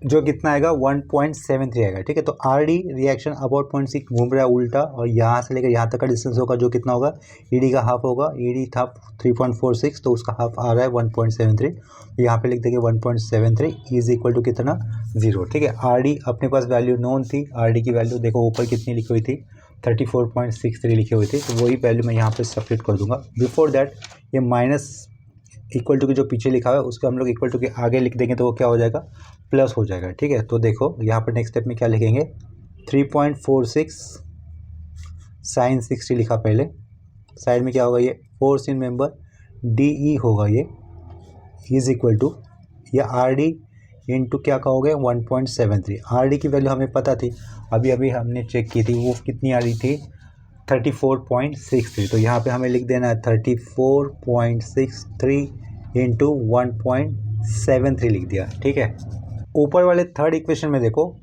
A: जो कितना आएगा 1.73 आएगा, ठीक है। तो RD reaction about point C घूम रहा है उल्टा, और यहाँ से लेकर यहाँ तक का डिस्टेंस होगा जो कितना होगा, ED का हाफ होगा, ED था 3.46 तो उसका हाफ आ रहा है 1.73, तो यहाँ पे लिख देंगे 1.73 इज इक्वल टू कितना, 0, ठीक है। RD अपने पास वैल्यू नोन थी, RD की वैल्यू देखो ऊपर कितनी लिखी हुई थी, 34.63 लिखी हुई थी, तो वही वैल्यू मैं यहाँ पर सब्स्टिट्यूट कर दूंगा। बिफोर दैट ये माइनस इक्वल टू के जो पीछे लिखा हुआ है उसको हम लोग इक्वल टू के आगे लिख देंगे तो वो क्या हो जाएगा, प्लस हो जाएगा, ठीक है। तो देखो यहाँ पर नेक्स्ट स्टेप में क्या लिखेंगे, 3.46 साइन 60 लिखा पहले, साइड में क्या होगा, ये फोर्स इन मेंबर DE होगा, ये इज इक्वल टू ये RD इंटू क्या कहोगे 1.73। RD की वैल्यू हमें पता थी, अभी हमने चेक की थी, वो कितनी आ रही थी, 34.63, तो यहाँ पे हमें लिख देना है 34.63 इंटू 1.73 लिख दिया, ठीक है। ऊपर वाले थर्ड इक्वेशन में देखो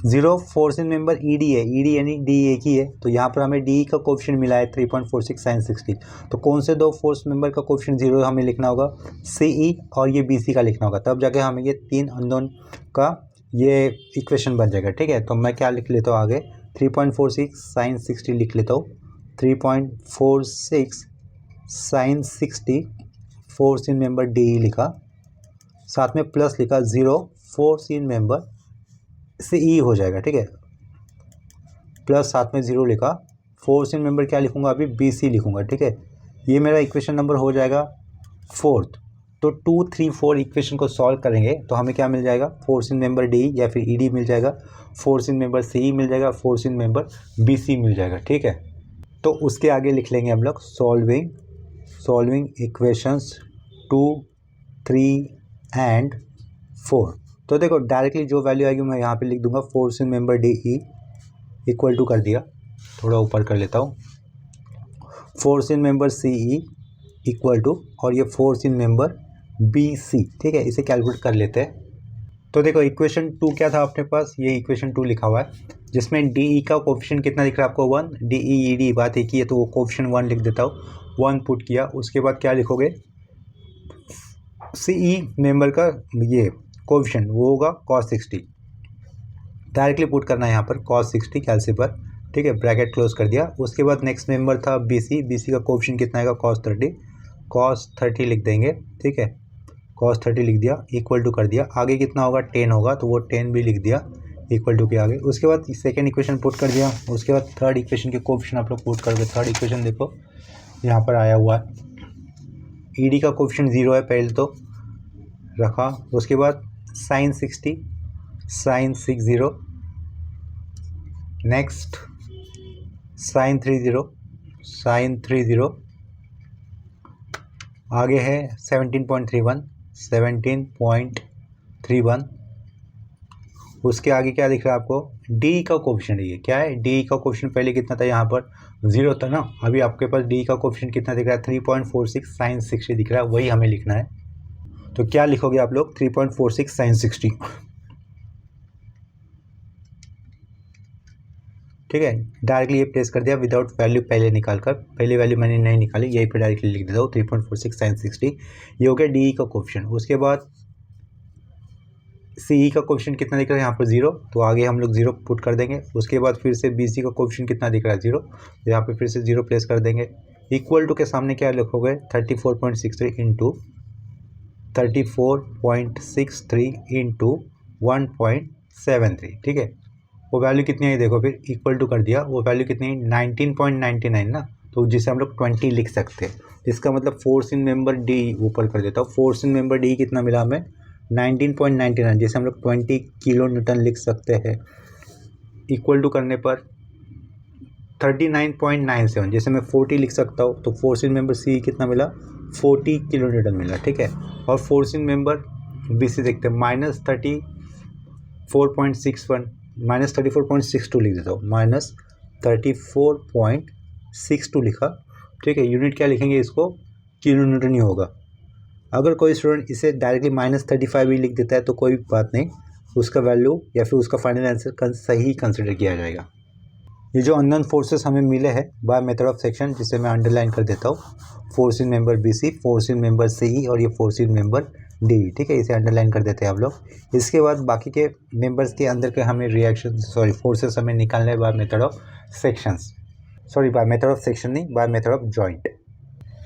A: 0 फोर्स इन मेंबर ED है, ED यानी DE एक ही है, तो यहाँ पर हमें DE का कोफिशिएंट मिला है 3.46 साइन 60, तो कौन से दो फोर्स मेंबर का कोफिशिएंट 0 हमें लिखना होगा, CE और ये BC का लिखना होगा, तब जाके हमें ये तीन अननोन का ये इक्वेशन बन जाएगा, ठीक है। तो मैं क्या लिख लेता हूँ आगे, 3.46 साइन 60 लिख लेता हूँ, 3.46 sine 60 force in member DE लिखा, साथ में प्लस लिखा 0 फोर्स इन मेंबर CE हो जाएगा, ठीक है, प्लस साथ में 0 लिखा, फोर्स इन मेंबर क्या लिखूंगा, अभी BC लिखूंगा, ठीक है। ये मेरा इक्वेशन नंबर हो जाएगा 4th। तो 2, 3, 4 इक्वेशन को सॉल्व करेंगे तो हमें क्या मिल जाएगा, फोर्स इन मेंबर DE या फिर ED मिल जाएगा, फोर्स इन मेंबर CE मिल जाएगा, फोर्स इन मेंबर BC मिल जाएगा, ठीक है। तो उसके आगे लिख लेंगे हम लोग सॉल्विंग इक्वेशंस 2, 3 एंड 4। तो देखो डायरेक्टली जो वैल्यू आएगी मैं यहाँ पे लिख दूंगा, force in member DE equal to कर दिया, थोड़ा ऊपर कर लेता हूँ, force in member CE equal to, और ये फोर्स इन मेंबर BC, ठीक है। इसे कैलकुलेट कर लेते हैं। तो देखो इक्वेशन 2 क्या था अपने पास, ये इक्वेशन 2 लिखा हुआ है, जिसमें DE का कोफिशिएंट कितना दिख रहा है आपको, 1, DE ED बात एक ही है तो वो कोफिशिएंट 1 लिख देता हूँ, 1 पुट किया, उसके बाद क्या लिखोगे, CE मेंबर का ये कोफिशिएंट वो होगा cos 60, डायरेक्टली पुट करना है यहाँ पर cos 60 कैलसी पर, ठीक है, ब्रैकेट क्लोज कर दिया। उसके बाद नेक्स्ट मेंबर था BC का कोफिशिएंट कितना आएगा, cos 30 लिख देंगे, ठीक है, cos 30 लिख दिया, इक्वल टू कर दिया, आगे कितना होगा 10 होगा तो वो 10 भी लिख दिया, इक्वल टू के आगे। उसके बाद सेकेंड इक्वेशन पुट कर दिया। उसके बाद थर्ड इक्वेशन के कोफिशिएंट आप लोग पुट करोगे। थर्ड इक्वेशन देखो यहाँ पर आया हुआ है, ई डी का कोफिशिएंट 0 है पहले तो रखा। उसके बाद साइन 60 साइन 60, नेक्स्ट साइन 30 आगे है 17.31। उसके आगे क्या दिख रहा है आपको, डी का कोफिशिएंट। ये क्या है, डी का कोफिशिएंट पहले कितना था, यहाँ पर 0 था ना, अभी आपके पास डी का कोफिशिएंट कितना दिख रहा है, 3.46 साइन 60 दिख रहा है, वही हमें लिखना है। तो क्या लिखोगे आप लोग, 3.46 साइन 60, ठीक है। डायरेक्टली ये प्लेस कर दिया विदाउट वैल्यू पहले निकाल कर, पहले वैल्यू मैंने नहीं निकाली, यही पे डायरेक्टली लिख देता हूँ 3.46 साइन 60। ये हो गया डी का कोफिशिएंट। उसके बाद सी का कोफिशिएंट कितना दिख रहा है यहाँ पर 0, तो आगे हम लोग 0 पुट कर देंगे। उसके बाद फिर से बी सी का कोफिशिएंट कितना दिख रहा है 0, तो यहाँ पे फिर से 0 प्लेस कर देंगे। इक्वल टू के सामने क्या लिखोगे, 34.63 इंटू 34.63 इंटू 1.73, ठीक है। वो वैल्यू कितनी है देखो, फिर इक्वल टू कर दिया, वो वैल्यू कितनी है 19.99 ना, तो जिसे हम लोग 20 लिख सकते हैं। इसका मतलब फोर्स इन मेंबर डी ऊपर कर देता हूँ, फोर्स इन मेंबर डी कितना मिला हमें 19.99, जैसे हम लोग 20 किलो न्यूटन लिख सकते हैं। इक्वल टू करने पर 39.97, जैसे मैं 40 लिख सकता हूँ, तो फोर्स इन मेंबर सी कितना मिला 40 किलो न्यूटन मिला, ठीक है। और force in member B C देखते हैं -34.62 लिख देता हूँ, -34.62 लिखा, ठीक है। यूनिट क्या लिखेंगे इसको, किलो न्यूटन ही होगा। अगर कोई स्टूडेंट इसे डायरेक्टली -35 भी लिख देता है तो कोई बात नहीं, उसका वैल्यू या फिर उसका फाइनल आंसर सही कंसिडर किया जाएगा। ये जो अननोन फोर्सेस हमें मिले हैं बाय मेथड ऑफ सेक्शन, जिसे मैं अंडरलाइन कर देता हूँ, force in member B C, force in member C और ये फोर्स इन मेंबर डी, ठीक है, इसे अंडरलाइन कर देते हैं आप लोग। इसके बाद बाकी के मेंबर्स के अंदर के हमें फोर्सेस हमें निकालने bye method of sections, bye method of section नहीं, बाय मेथड ऑफ जॉइंट।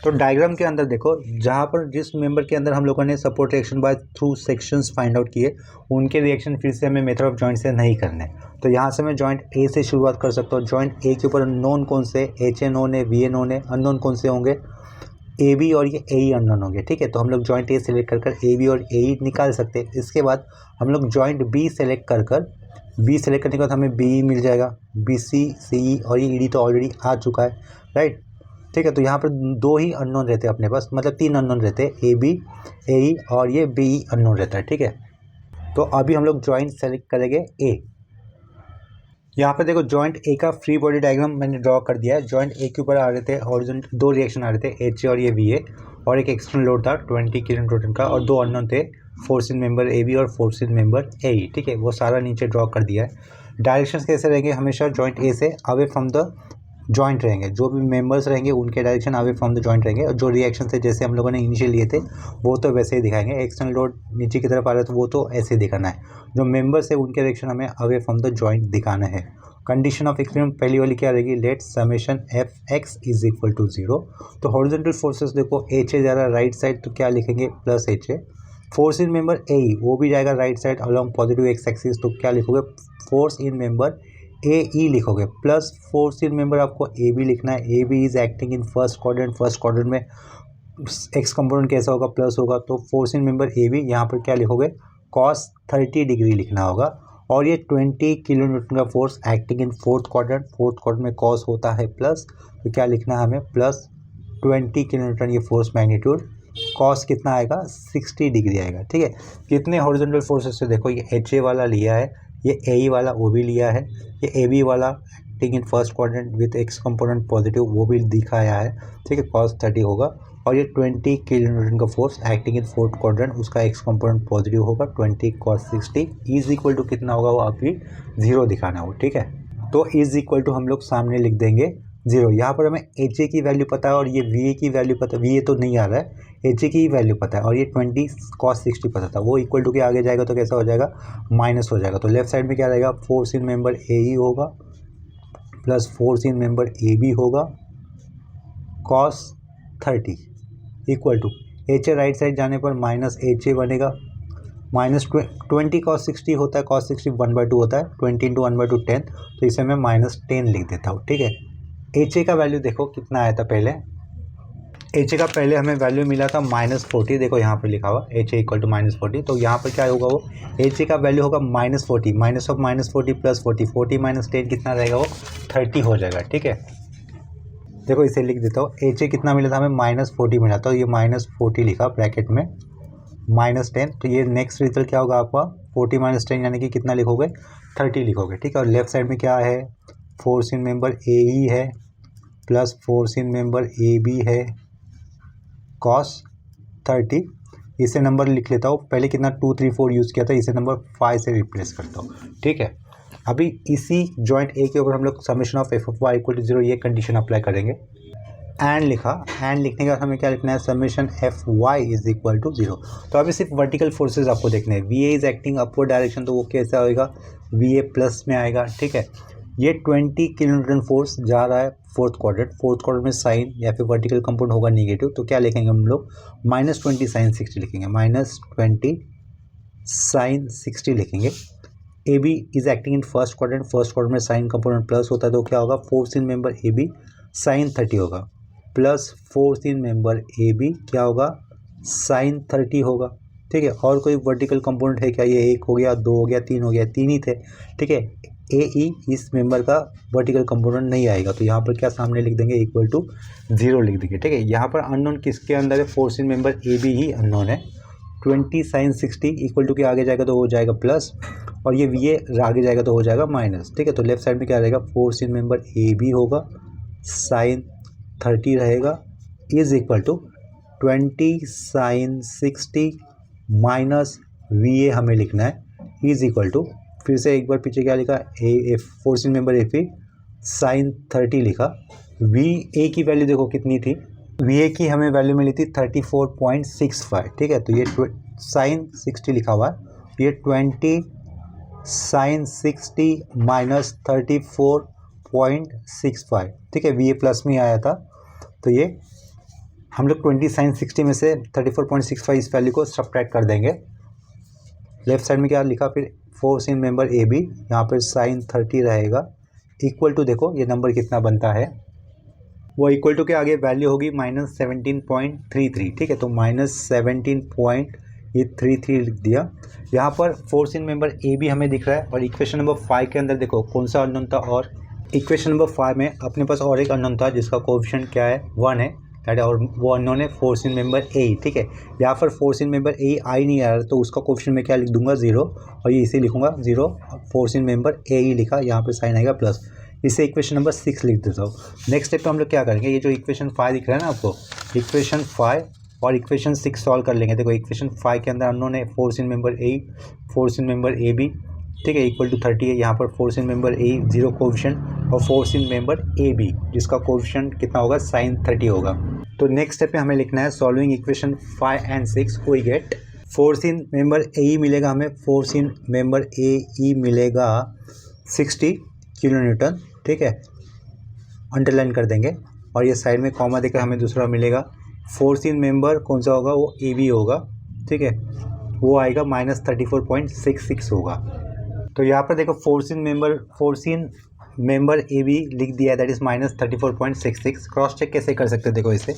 A: तो डायग्राम के अंदर देखो, जहाँ पर जिस मेंबर के अंदर हम लोगों ने support reaction by through sections find out किए, उनके रिएक्शन फिर से हमें मेथड ऑफ जॉइंट से नहीं करने। तो यहाँ से मैं जॉइंट ए से शुरुआत कर सकता हूँ। जॉइंट ए के ऊपर नोन कौन से, एच ए नोन है, वी ए नोन है, अननोन कौन से होंगे, ए बी और ये ए ई अननोन होंगे, ठीक है। तो हम लोग जॉइंट ए सेलेक्ट कर ए बी और ए ई निकाल सकते हैं। इसके बाद हम लोग जॉइंट बी सेलेक्ट कर बी सेलेक्ट करने के बाद हमें बी ई मिल जाएगा, बी सी सी ई और ये ई डी तो ऑलरेडी आ चुका है, राइट, ठीक है। तो यहाँ पर 2 ही अननोन रहते हैं अपने पास, मतलब 3 अननोन रहते हैं, ए बी ए ई और ये बी ई अननोन रहता है, ठीक है। तो अभी हम लोग जॉइंट सेलेक्ट करेंगे ए। यहाँ पे देखो जॉइंट ए का फ्री बॉडी डायग्राम मैंने ड्रॉ कर दिया है। जॉइंट ए के ऊपर आ रहे थे हॉरिजॉन्टल 2 रिएक्शन आ रहे थे, एच ए और ये वी ए, और एक एक्सटर्नल लोड था 20 किलो न्यूटन का, और 2 अननोन थे, force in member A B और force in member A E, ठीक है। वो सारा नीचे ड्रॉ कर दिया है। डायरेक्शंस कैसे रहेंगे, हमेशा जॉइंट ए से अवे फ्रॉम द जॉइंट रहेंगे, जो भी मेंबर्स रहेंगे उनके direction away from the joint रहेंगे, और जो रिएक्शन थे जैसे हम लोगों ने इनिशियल लिए थे वो तो वैसे ही दिखाएंगे। एक्सटर्नल लोड नीचे की तरफ आ रहा है तो वो तो ऐसे ही दिखाना है। जो मेंबर्स है उनके डायरेक्शन हमें अवे फ्रॉम द जॉइंट दिखाना है। कंडीशन ऑफ एक्सपेरिमेंट पहली वाली क्या रहेगी, let summation F X is equal to 0। तो हॉरिजॉन्टल फोर्सेस देखो, एच ए जा रहा है राइट साइड, तो क्या लिखेंगे plus H A. Force in member A E वो भी जाएगा right side along positive X axis, तो क्या लिखोगे फोर्स इन मेंबर ए ई लिखोगे, प्लस फोर्स इन मेंबर आपको ए बी लिखना है। A B is acting in first quadrant, first quadrant में एक्स कंपोनेंट कैसा होगा, प्लस होगा, तो force in member A B यहाँ पर क्या लिखोगे cos 30 डिग्री लिखना होगा। और ये 20 किलो न्यूटन का force acting in fourth quadrant में कॉस होता है प्लस, तो क्या लिखना है हमें प्लस 20 किलो न्यूटन ये फोर्स मैग्नीट्यूड, कॉस कितना आएगा 60 डिग्री आएगा, ठीक है। कितने हॉरिजॉन्टल फोर्सेस से देखो, ये एच ए वाला लिया है, ये ए ई वाला वो भी लिया है, ये ए बी वाला acting in first quadrant with x component positive वो भी दिखाया है, ठीक है, cos 30 होगा। और ये 20 किलो न्यूटन का force acting in fourth quadrant, उसका एक्स कंपोनेंट पॉजिटिव होगा, 20 cos 60 इज इक्वल टू कितना होगा वो अभी 0 दिखाना हो, ठीक है। तो इज इक्वल टू हम लोग सामने लिख देंगे 0। यहाँ पर हमें एच ए की वैल्यू पता है और ये वी ए की वैल्यू पता है, वी ए तो नहीं आ रहा है, एच ए की वैल्यू पता है, और ये 20 cos 60 पता था, वो इक्वल टू के आगे जाएगा तो कैसा हो जाएगा माइनस हो जाएगा। तो लेफ्ट साइड में क्या रहेगा, force in member A E होगा plus force in member A B होगा cos 30 equal to H A right side जाने पर माइनस एच ए बनेगा, -20 cos 60 होता है, cos 60 1/2 होता है, 20 × 1/2 10, तो इसे मैं -10 लिख देता हूँ, ठीक है। एच ए का वैल्यू देखो कितना आया था पहले, एच ए का पहले हमें वैल्यू मिला था -40, देखो यहाँ पर लिखा हुआ एच ए इक्वल टू -40, तो यहाँ पर क्या होगा, वो एच ए का वैल्यू होगा -40, माइनस ऑफ -40 + 40, 40 - 10 कितना रहेगा, वो 30 हो जाएगा, ठीक है। देखो इसे लिख देता हूँ, एच ए कितना मिला था हमें, -40 मिला था, ये -40 लिखा ब्रैकेट में, -10, तो ये नेक्स्ट रिजल्ट क्या होगा आपका, 40 - 10 यानी कि कितना लिखोगे, 30 लिखोगे, ठीक है। और लेफ्ट साइड में क्या है, force in member A E है plus force in member A B है cos 30, इसे नंबर लिख लेता हूँ, पहले कितना 2 3 4 यूज़ किया था, इसे नंबर 5 से रिप्लेस करता हूँ, ठीक है। अभी इसी जॉइंट ए के ऊपर हम लोग summation of F of Y equal to 0 ये कंडीशन अप्लाई करेंगे। एंड लिखा, एंड लिखने के बाद हमें क्या लिखना है, summation F Y is equal to 0। तो अभी सिर्फ वर्टिकल फोर्सेज आपको देखने हैं, V A is acting upward direction, तो वो कैसा होएगा, वी ए प्लस में आएगा, ठीक है। ये 20 kN फोर्स जा रहा है फोर्थ क्वाड्रेंट में साइन या फिर वर्टिकल कंपाउंड होगा नेगेटिव, तो क्या लिखेंगे हम लोग, -20 sin 60 लिखेंगे, -20 sin 60 लिखेंगे। A B is acting in first quadrant में साइन कंपोनेंट प्लस होता है, तो क्या होगा, force in member A B sine 30 होगा, plus force in member A B क्या होगा, साइन 30 होगा, ठीक है। और कोई वर्टिकल कंपोनेंट है क्या, ये 1 हो गया, 2 हो गया, 3 हो गया, 3 ही थे, ठीक है। ए ई इस मेंबर का वर्टिकल कंपोनेंट नहीं आएगा, तो यहाँ पर क्या सामने लिख देंगे, इक्वल टू 0 लिख देंगे, ठीक है। यहाँ पर अननोन किसके अंदर है, force in member A B ही अननोन है। 20 sin 60 इक्वल टू के आगे जाएगा तो हो जाएगा प्लस, और ये वी ए आगे जाएगा तो हो जाएगा माइनस, ठीक है। तो लेफ्ट साइड में क्या रहेगा, force in member A B होगा, साइन 30 रहेगा, is equal to 20 sin 60 minus V A हमें लिखना है, इज इक्वल टू, फिर से एक बार पीछे क्या लिखा, A F force in member A P sine 30 लिखा। वी ए की वैल्यू देखो कितनी थी, वी ए की हमें वैल्यू मिली थी 34.65, ठीक है। तो ये साइन 60 लिखा हुआ है, ये 20 साइन 60 माइनस 34.65, ठीक है। वी ए प्लस में आया था, तो ये हम लोग 20 साइन 60 में से 34.65 इस वैल्यू को सब्ट्रैक्ट कर देंगे। लेफ्ट साइड में क्या लिखा, फिर force in member A B, यहाँ पर साइन 30 रहेगा, इक्वल टू, देखो ये नंबर कितना बनता है, वो इक्वल टू के आगे वैल्यू होगी -17.33, ठीक है। तो -17.33 लिख दिया। यहाँ पर force in member A B हमें दिख रहा है, और इक्वेशन नंबर 5 के अंदर देखो कौन सा अननोन था, और इक्वेशन नंबर 5 में अपने पास और एक अननोन था जिसका कोएफिशिएंट क्या है, 1 है, और वो अननोन है फोर्स इन मेंबर ए, ठीक है। यहाँ पर फोर्स इन मेंबर ए आई नहीं आ रहा, तो उसका कोएफिशिएंट मैं क्या लिख दूंगा, 0, और ये इसे लिखूंगा 0, फोर्स इन मेंबर ए ही लिखा, यहाँ पर साइन आएगा प्लस, इसे इक्वेशन नंबर 6 लिख देता हूँ। नेक्स्ट स्टेप पे हम लोग क्या करेंगे, ये जो इक्वेशन 5 दिख रहा है ना आपको, इक्वेशन 5 और इक्वेशन 6 सॉल्व कर लेंगे। देखो इक्वेशन 5 के अंदर अननोन है force in member A, force in member A B, ठीक है, इक्वल टू 30 है। यहाँ पर force in member A 0 coefficient, और force in member A B जिसका कोएफिशिएंट कितना होगा, साइन 30 होगा। तो नेक्स्ट स्टेप पे हमें लिखना है, solving equation 5 and 6 we get force in member A E मिलेगा हमें, force in member A E मिलेगा 60 kN, ठीक है, अंडरलाइन कर देंगे, और ये साइड में कॉमा देकर हमें दूसरा मिलेगा, फोर्स इन मेंबर कौन सा होगा, वो ए बी होगा, ठीक है, वो आएगा -34.66 होगा। तो यहाँ पर देखो force in member A B लिख दिया, दैट इज -34.66। क्रॉस चेक कैसे कर सकते हैं, देखो इसे,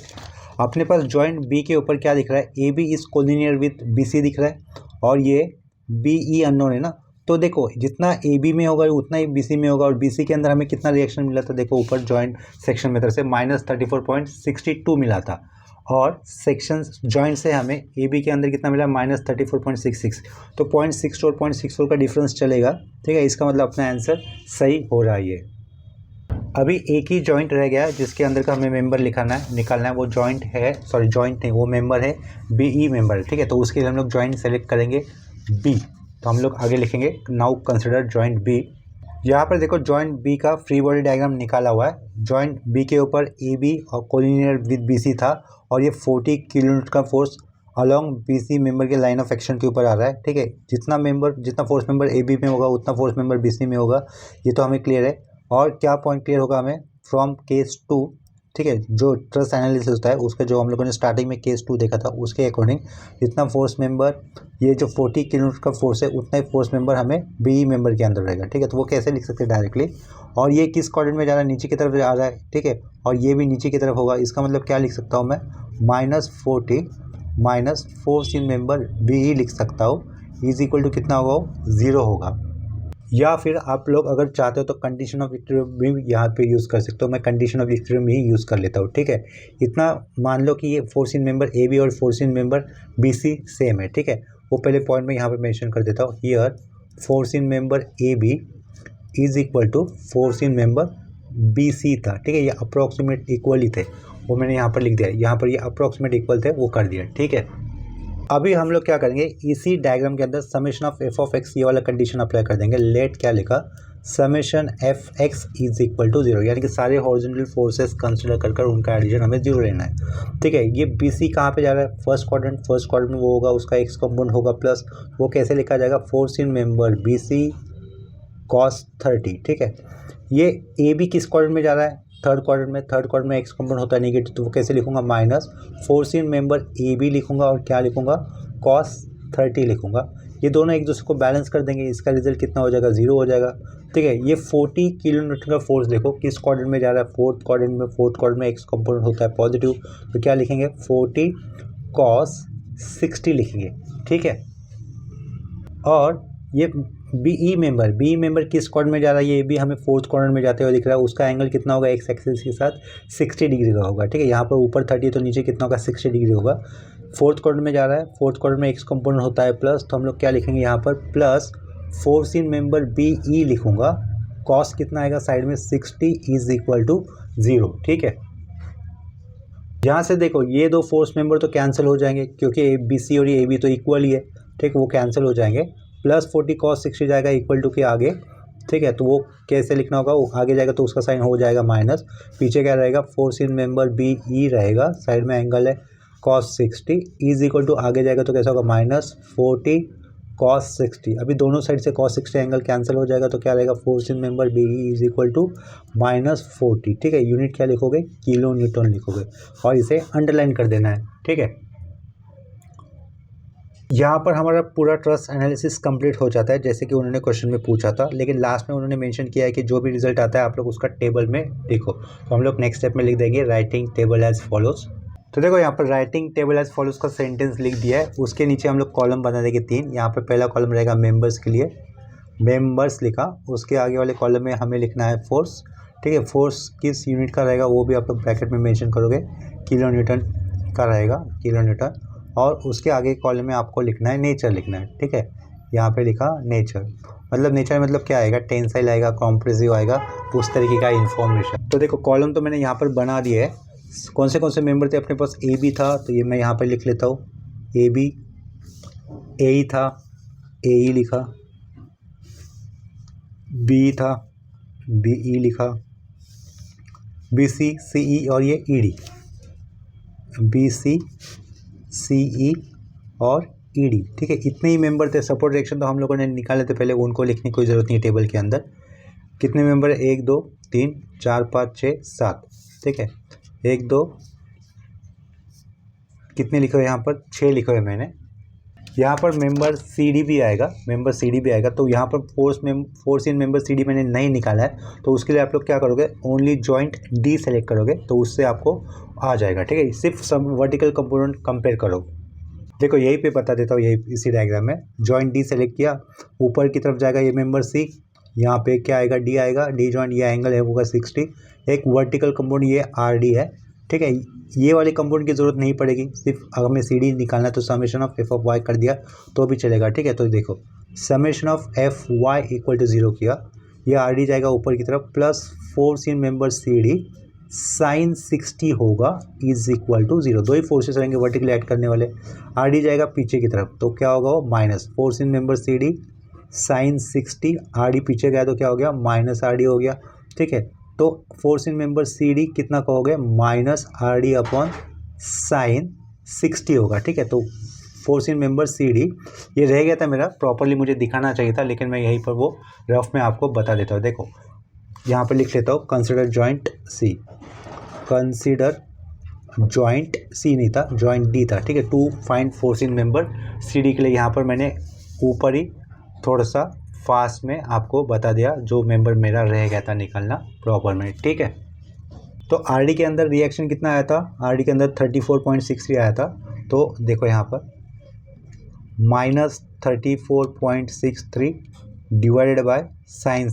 A: अपने पास जॉइंट बी के ऊपर क्या दिख रहा है, A B is collinear with B C दिख रहा है, और ये बी ई अननोन है ना, तो देखो जितना ए बी में होगा उतना ही बी सी में होगा, और बी सी के अंदर हमें कितना रिएक्शन मिला था, देखो ऊपर जॉइंट सेक्शन मेथड से -34.62 मिला था, और सेक्शन जॉइंट से हमें ए बी के अंदर कितना मिला, -34.66, तो 0.62 और 0.64 का डिफरेंस चलेगा, ठीक है। इसका मतलब अपना आंसर सही हो रहा है। ये अभी एक ही जॉइंट रह गया जिसके अंदर का हमें मेंबर निकालना है, वो जॉइंट है, सॉरी जॉइंट नहीं, वो मेंबर है बी ई मेंबर, ठीक है। तो उसके लिए हम लोग जॉइंट सेलेक्ट करेंगे बी, तो हम लोग आगे लिखेंगे नाउ कंसिडर जॉइंट बी। यहाँ पर देखो जॉइंट बी का फ्री बॉडी डायग्राम निकाला हुआ है, जॉइंट बी के ऊपर ए बी और कोलिनियर विद बी सी था, और ये 40 kN का force along B C member के लाइन ऑफ एक्शन के ऊपर आ रहा है, ठीक है। जितना फोर्स मेंबर ए बी में होगा उतना फोर्स मेंबर बी सी में होगा, ये तो हमें क्लियर है। और क्या पॉइंट क्लियर होगा हमें, फ्रॉम केस 2, ठीक है, जो ट्रस एनालिसिस होता है उसका, जो हम लोगों ने स्टार्टिंग में केस 2 देखा था उसके अकॉर्डिंग जितना फोर्स मेंबर ये जो 40 किलोमीटर का फोर्स है उतना ही फोर्स मेंबर हमें बी मेंबर के अंदर रहेगा, ठीक है। तो वो कैसे लिख सकते हैं डायरेक्टली, और ये किस कोऑर्डिनेट में जा रहा है, नीचे की तरफ जा रहा है, ठीक है, और ये भी नीचे की तरफ होगा। इसका मतलब क्या लिख सकता हूँ मैं, -40 minus force in member B ही लिख सकता हूँ, इज इक्वल टू कितना होगा, 0 होगा। या फिर आप लोग अगर चाहते हो तो कंडीशन ऑफ इक्विलिब्रियम भी यहाँ पे यूज़ कर सकते हो। मैं condition of equilibrium he use कर लेता हूँ, ठीक है। इतना मान लो कि ये force in member A B और force in member B C same है, ठीक है। वो पहले पॉइंट में यहाँ पे मेंशन कर देता हूँ, here force in member A B is equal to force in member B C था, ठीक है। ये अप्रॉक्सीमेट इक्वल ही थे, वो मैंने यहाँ पर लिख दिया, यहाँ पर ये अप्रॉक्सीमेट इक्वल थे वो कर दिया, ठीक है। अभी हम लोग क्या करेंगे, इसी डायग्राम के अंदर summation of F of X ये वाला कंडीशन अप्लाई कर देंगे। लेट क्या लिखा, summation F X is equal to 0, यानी कि सारे हॉरिजॉन्टल फोर्सेस कंसिडर कर उनका एडिशन हमें 0 लेना है, ठीक है। ये बी सी कहाँ पे जा रहा है, फर्स्ट क्वाड्रेंट में वो होगा, उसका एक्स कंपोनेंट होगा प्लस, वो कैसे लिखा जाएगा, force in member B C cos 30, ठीक है। ये ए बी किस क्वाड्रेंट में जा रहा है, थर्ड क्वाड्रेंट में एक्स कंपोनेंट होता है नेगेटिव, तो वो कैसे लिखूंगा, minus force in member A B लिखूंगा और क्या लिखूंगा, कॉस 30 लिखूंगा। ये दोनों एक दूसरे को बैलेंस कर देंगे, इसका रिजल्ट कितना हो जाएगा, 0 हो जाएगा, ठीक है। ये 40 किलोमीटर का फोर्स देखो किस क्वाड्रेंट में जा रहा है, फोर्थ क्वाड्रेंट में एक्स कंपोनेंट होता है पॉजिटिव, तो क्या लिखेंगे, 40 कॉस 60 लिखेंगे, ठीक है। और ये बी मेंबर किस क्वाड्रेंट में जा रहा है, ये भी हमें फोर्थ क्वाड्रेंट में जाते हुए दिख रहा है, उसका एंगल कितना होगा, एक्स एक्सिस के साथ 60 डिग्री का होगा, ठीक है। यहाँ पर ऊपर 30 तो नीचे कितना होगा, 60 डिग्री होगा। फोर्थ क्वाड्रेंट में जा रहा है, फोर्थ क्वाड्रेंट में एक्स कंपोनेंट होता है प्लस, तो हम लोग क्या लिखेंगे यहाँ पर, plus force in member B E लिखूंगा, कॉस कितना आएगा साइड में, 60 इज इक्वल टू 0, ठीक है। यहाँ से देखो ये दो फोर्स मेंबर तो कैंसिल हो जाएंगे क्योंकि ए बी सी और ये ए बी तो इक्वल ही है, ठीक है, वो कैंसिल हो जाएंगे। प्लस 40 कॉस 60 जाएगा इक्वल टू के आगे, ठीक है। तो वो कैसे लिखना होगा, वो आगे जाएगा तो उसका साइन हो जाएगा माइनस, पीछे क्या रहेगा, force in member B E रहेगा, साइड में एंगल है कॉस 60 इज इक्वल टू, आगे जाएगा तो कैसा होगा, -40 कॉस 60। अभी दोनों साइड से कॉस 60 एंगल कैंसिल हो जाएगा तो क्या रहेगा, force in member B E is equal to -40, ठीक है। यूनिट क्या लिखोगे, किलो न्यूटन लिखोगे और इसे अंडरलाइन कर देना है, ठीक है। यहाँ पर हमारा पूरा ट्रस्ट एनालिसिस कंप्लीट हो जाता है जैसे कि उन्होंने क्वेश्चन में पूछा था, लेकिन लास्ट में उन्होंने मेंशन किया है कि जो भी रिजल्ट आता है आप लोग उसका टेबल में लिखो। तो हम लोग नेक्स्ट स्टेप में लिख देंगे राइटिंग टेबल एज फॉलोज। तो देखो यहाँ पर राइटिंग टेबल एज फॉलोज का सेंटेंस लिख दिया है, उसके नीचे हम लोग कॉलम बना देंगे 3। यहाँ पर पहला कॉलम रहेगा मेंबर्स के लिए, मेंबर्स लिखा, उसके आगे वाले कॉलम में हमें लिखना है फोर्स, ठीक है। फोर्स किस यूनिट का रहेगा वो भी आप लोग ब्रैकेट में मेंशन करोगे, किलो न्यूटन का रहेगा, किलो न्यूटन। और उसके आगे कॉलम में आपको लिखना है नेचर लिखना है, ठीक है। यहाँ पे लिखा नेचर, मतलब क्या आएगा, टेंसाइल आएगा, कॉम्प्रेसिव आएगा, उस तरीके का इन्फॉर्मेशन। तो देखो कॉलम तो मैंने यहाँ पर बना दिया है। कौन से मेंबर थे अपने पास, ए बी था तो ये मैं यहाँ पर लिख लेता हूँ, ए बी, ए ई था, ए ई लिखा, बी था, बी ई लिखा, बी सी, सी ई और ये E D, B C, C E और ई डी, ठीक है। इतने ही मेंबर थे। सपोर्ट रिएक्शन तो हम लोगों ने निकाले थे पहले, उनको लिखने की कोई ज़रूरत नहीं है टेबल के अंदर। कितने मेंबर है, 1 2 3 4 5 6 7, ठीक है। 1 2 कितने लिखे हुए यहाँ पर, 6 लिखे हुए मैंने। यहाँ पर मेंबर सी डी भी आएगा, तो यहाँ पर force in member C D मैंने नहीं निकाला है, तो उसके लिए आप लोग क्या करोगे, ओनली जॉइंट डी सेलेक्ट करोगे तो उससे आपको आ जाएगा, ठीक है। सिर्फ सब वर्टिकल कंपोनेंट कंपेयर करो। देखो यहीं पे बता देता हूँ, यही इसी डायग्राम में जॉइंट डी सेलेक्ट किया, ऊपर की तरफ जाएगा ये मेंबर सी, यहाँ पे क्या आएगा, डी आएगा, डी जॉइंट ये एंगल है होगा 60, एक वर्टिकल कंपोनेंट ये आर डी है, ठीक है। ये वाले कंपोनेंट की जरूरत नहीं पड़ेगी, सिर्फ अगर हमें सी डी निकालना है तो summation of F of Y कर दिया तो भी चलेगा, ठीक है। तो देखो summation of F Y equal to 0 किया, ये आर डी जाएगा ऊपर की तरफ, plus force in member C D sine 60 होगा इज इक्वल टू 0। दो ही फोर्सेस रहेंगे वर्टिकली ऐड करने वाले, आर डी जाएगा पीछे की तरफ तो क्या होगा, वो minus force in member C D sine 60, R D पीछे गया तो क्या हो गया, माइनस आर डी हो गया, ठीक है। तो force in member C D कितना कहोगे, minus R D upon sine 60 होगा, ठीक है। तो force in member C D ये रह गया था मेरा, प्रॉपरली मुझे दिखाना चाहिए था लेकिन मैं यहीं पर वो रफ में आपको बता देता हूँ। देखो यहाँ पर लिख लेता हूँ, consider joint C, consider joint C नहीं था, जॉइंट डी था, ठीक है। To find force in member C D के लिए यहाँ पर मैंने ऊपर ही थोड़ा सा फास्ट में आपको बता दिया जो मेंबर मेरा रह गया था निकलना प्रॉपर में, ठीक है। तो आर डी के अंदर रिएक्शन कितना आया था, आर डी के अंदर 34.63 आया था। तो देखो यहाँ पर -34.63 डिवाइडेड बाय साइन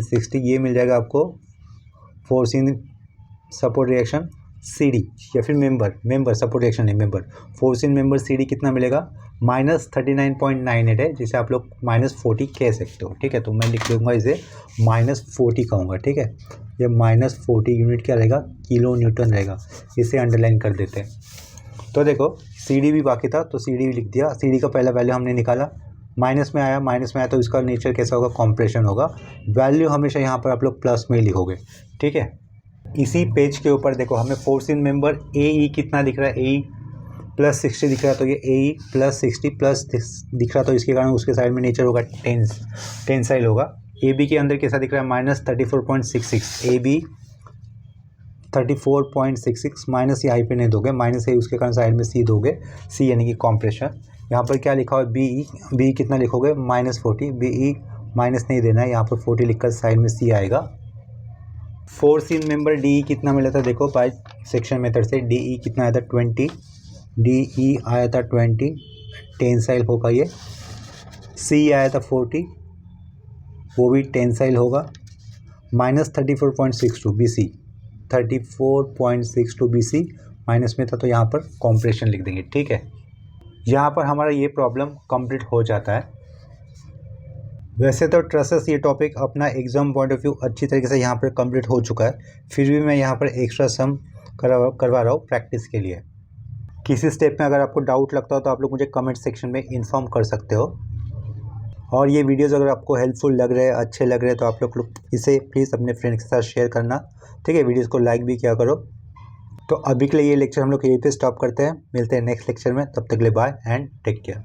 A: 60 ये मिल जाएगा आपको force in support reaction C D, या फिर मेंबर सपोर्ट रिएक्शन नहीं, member force in member C D कितना मिलेगा -39.98 है, जिसे आप लोग -40 कह सकते हो, ठीक है। तो मैं लिख लूँगा इसे -40 कहूँगा, ठीक है। ये -40 यूनिट क्या रहेगा, किलो न्यूटन रहेगा, इसे अंडरलाइन कर देते हैं। तो देखो सी डी भी बाकी था, तो सी डी भी लिख दिया। सी डी का पहला वैल्यू हमने निकाला, माइनस में आया तो इसका नेचर कैसा होगा, कॉम्प्रेशन होगा। वैल्यू हमेशा यहाँ पर आप लोग प्लस में लिखोगे, ठीक है। इसी पेज के ऊपर देखो हमें फोर्स इन मेंबर ए ई कितना दिख रहा है, ए ई +60 दिख रहा है, तो ये ए ई +60 प्लस दिख रहा, तो इसके कारण उसके साइड में नेचर होगा टेंसाइल होगा। ए बी के अंदर कैसा दिख रहा है, -34.66, ए बी 34.66 माइनस यहाँ पे नहीं दोगे, माइनस है उसके कारण साइड में सी दोगे, सी यानी कि कॉम्प्रेशन। यहाँ पर क्या लिखा हुआ है, बी कितना लिखोगे -40, बी माइनस नहीं देना है, यहाँ पर 40 लिखकर साइड में सी आएगा। फोर्स इन मेंबर डी कितना मिला था, देखो बाय सेक्शन मेथड से डी कितना आया था 20, डी आया था 20 टेंसाइल होगा ये। सी आया था 40, वो भी टेंसाइल होगा। -34.62 B C, 34.62 B C minus में था, तो यहाँ पर कॉम्प्रेशन लिख देंगे, ठीक है। यहाँ पर हमारा ये प्रॉब्लम कंप्लीट हो जाता है। वैसे तो ट्रसेस ये टॉपिक अपना एग्जाम पॉइंट ऑफ व्यू अच्छी तरीके से यहाँ पर कंप्लीट हो चुका है, फिर भी मैं यहाँ पर एक्स्ट्रा सम करवा रहा हूँ प्रैक्टिस के लिए। किसी स्टेप में अगर आपको डाउट लगता हो तो आप लोग मुझे कमेंट सेक्शन में इन्फॉर्म कर सकते हो। और ये वीडियोज़ अगर आपको हेल्पफुल लग रहे हैं, अच्छे लग रहे हैं, तो आप लोग इसे प्लीज़ अपने फ्रेंड्स के साथ शेयर करना, ठीक है। वीडियोज़ को लाइक भी किया करो। तो अभी के लिए ये लेक्चर हम लोग यहीं पे स्टॉप करते हैं, मिलते हैं नेक्स्ट लेक्चर में, तब तक के लिए बाय एंड टेक केयर।